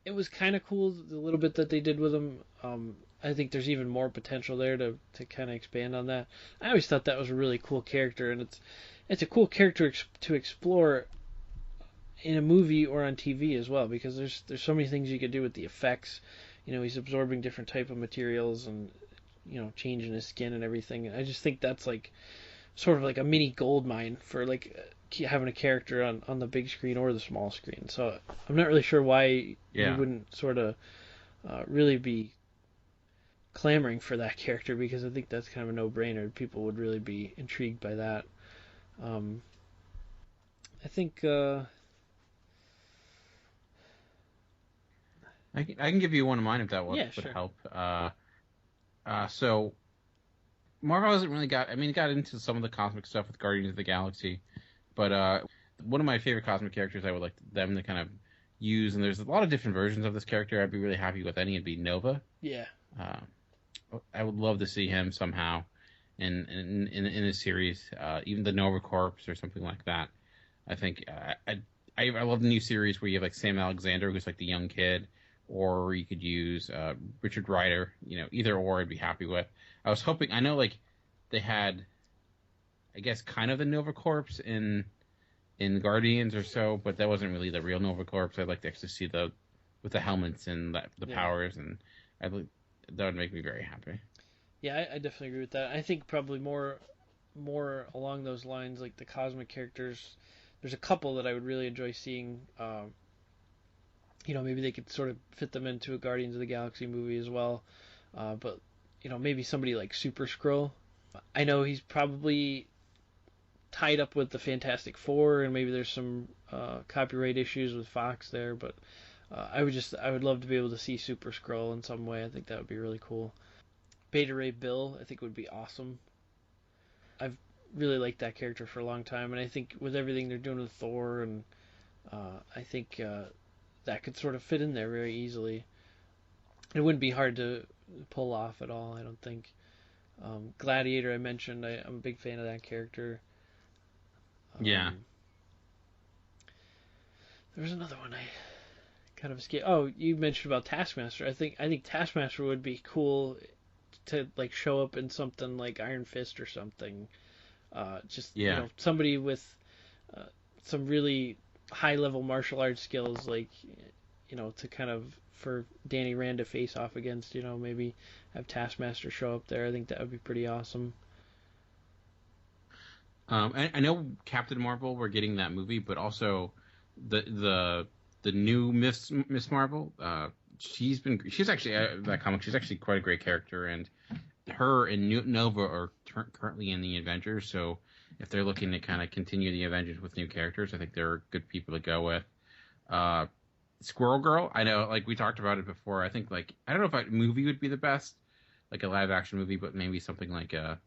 it was kind of cool the little bit that they did with him. I think there's even more potential there to kind of expand on that. I always thought that was a really cool character, and it's a cool character to explore in a movie or on TV as well, because there's so many things you could do with the effects. He's absorbing different type of materials and changing his skin and everything. I just think that's like sort of like a mini gold mine for like having a character on the big screen or the small screen. So I'm not really sure why you wouldn't sort of really be clamoring for that character, because I think that's kind of a no-brainer. People would really be intrigued by that. I think I can give you one of mine if that would sure. help. So Marvel hasn't really it got into some of the cosmic stuff with Guardians of the Galaxy, but one of my favorite cosmic characters I would like them to kind of use, and there's a lot of different versions of this character I'd be really happy with any, it'd be Nova. Yeah. I would love to see him somehow in a series, even the Nova Corps or something like that. I think I love the new series where you have like Sam Alexander, who's like the young kid, or you could use Richard Rider. Either or I'd be happy with. I was hoping, I know like they had, I guess, kind of the Nova Corps in Guardians or so, but that wasn't really the real Nova Corps. I'd like to actually see with the helmets and the powers, and that would make me very happy. Yeah, I definitely agree with that. I think probably more along those lines, like the cosmic characters. There's a couple that I would really enjoy seeing. Maybe they could sort of fit them into a Guardians of the Galaxy movie as well. But maybe somebody like Super Skrull. I know he's probably tied up with the Fantastic Four, and maybe there's some copyright issues with Fox there. But I would love to be able to see Super Skrull in some way. I think that would be really cool. Beta Ray Bill, I think, would be awesome. I've really liked that character for a long time, and I think with everything they're doing with Thor, and I think that could sort of fit in there very easily. It wouldn't be hard to pull off at all, I don't think. Gladiator, I mentioned, I'm a big fan of that character. Yeah. There was another one I kind of escaped. Oh, you mentioned about Taskmaster. I think Taskmaster would be cool to like show up in something like Iron Fist or something. Somebody with some really high level martial arts skills, like to kind of for Danny Rand to face off against. Maybe have Taskmaster show up there. I think that would be pretty awesome. I know Captain Marvel, we're getting that movie, but also the new Miss Marvel. She's actually that comic. She's actually quite a great character, and her and Nova are currently in the Avengers. So if they're looking to kind of continue the Avengers with new characters, I think they're good people to go with. Squirrel Girl, I know, like we talked about it before. I think I don't know if a movie would be the best, like a live action movie, but maybe something like a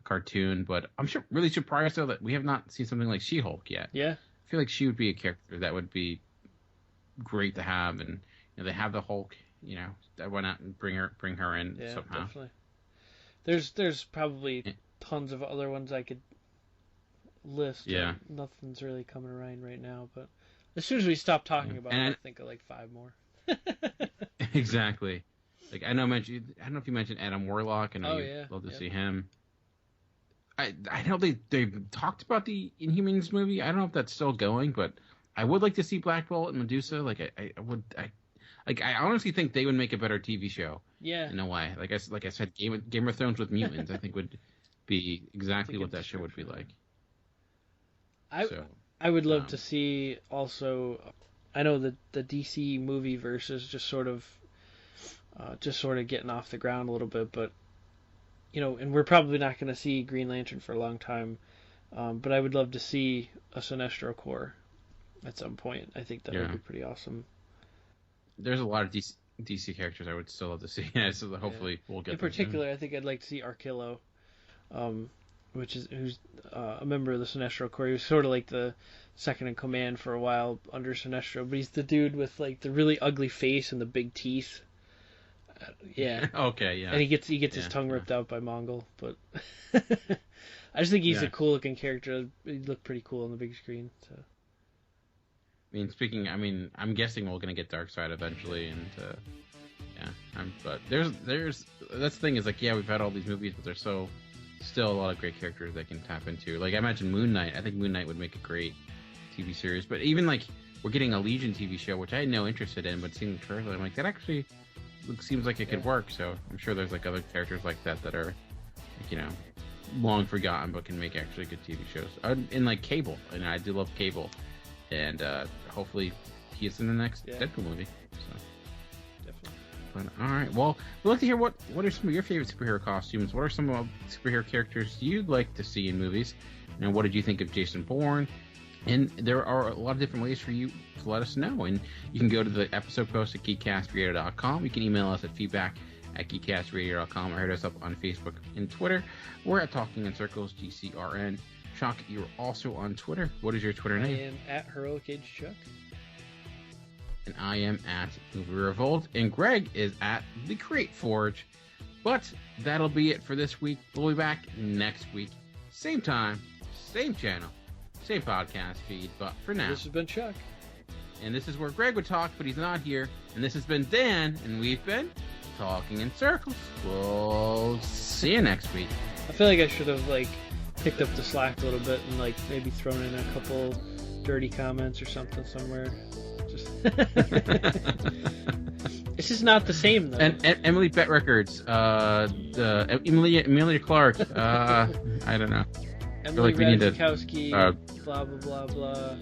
cartoon. But I'm really surprised though that we have not seen something like She-Hulk yet. Yeah, I feel like she would be a character that would be great to have, and they have the Hulk. Why not bring her in somehow? Definitely. There's probably tons of other ones I could list. Yeah. Nothing's really coming around right now, but as soon as we stop talking about it, I'll think of like 5 more. Exactly. Like I don't know if you mentioned Adam Warlock. I know you'd love to see him. I know they've talked about the Inhumans movie. I don't know if that's still going, but I would like to see Black Bolt and Medusa. I honestly think they would make a better TV show. Yeah. In a way, like I said, Game of Thrones with mutants, I think would be exactly what that show would be like. I would love to see also. I know that the DC movie verse is just sort of getting off the ground a little bit, but and we're probably not going to see Green Lantern for a long time. But I would love to see a Sinestro Corps at some point. I think that would be pretty awesome. There's a lot of DC characters I would still love to see. So hopefully we'll get. In particular, I think I'd like to see Arkillo, who's a member of the Sinestro Corps. He was sort of like the second in command for a while under Sinestro, but he's the dude with like the really ugly face and the big teeth. Yeah. Okay. Yeah. And he gets his tongue ripped out by Mongol, but I just think he's a cool looking character. He'd look pretty cool on the big screen. So. I'm guessing we're gonna get Darkseid eventually, and but there's that's the thing is like we've had all these movies, but there's still a lot of great characters they can tap into. Like I imagine Moon Knight. I think Moon Knight would make a great TV series. But even like we're getting a Legion TV show, which I had no interest in, but seeing the trailer, I'm like that actually seems like it could work. So I'm sure there's like other characters like that are like, long forgotten but can make actually good TV shows. And like Cable, and I do love Cable. And hopefully he's in the next Deadpool movie. So. Definitely. But, all right. Well, we'd like to hear what are some of your favorite superhero costumes? What are some of the superhero characters you'd like to see in movies? And what did you think of Jason Bourne? And there are a lot of different ways for you to let us know. And you can go to the episode post at geekcastradio.com. You can email us at feedback@geekcastradio.com, or hit us up on Facebook and Twitter. We're at Talking in Circles, GCRN. Chuck, you're also on Twitter. What is your Twitter name? I am at HeroicAgeChuck. And I am at Movie Revolt. And Greg is at The Crate Forge. But that'll be it for this week. We'll be back next week. Same time, same channel, same podcast feed. But for now, this has been Chuck. And this is where Greg would talk, but he's not here. And this has been Dan, and we've been Talking in Circles. We'll see you next week. I feel like I should have picked up the slack a little bit and maybe thrown in a couple dirty comments or something somewhere. Just it's just not the same though. And Emily Bet Records, Emilia Clarke. I don't know. Emily Ratajkowski, blah blah blah blah.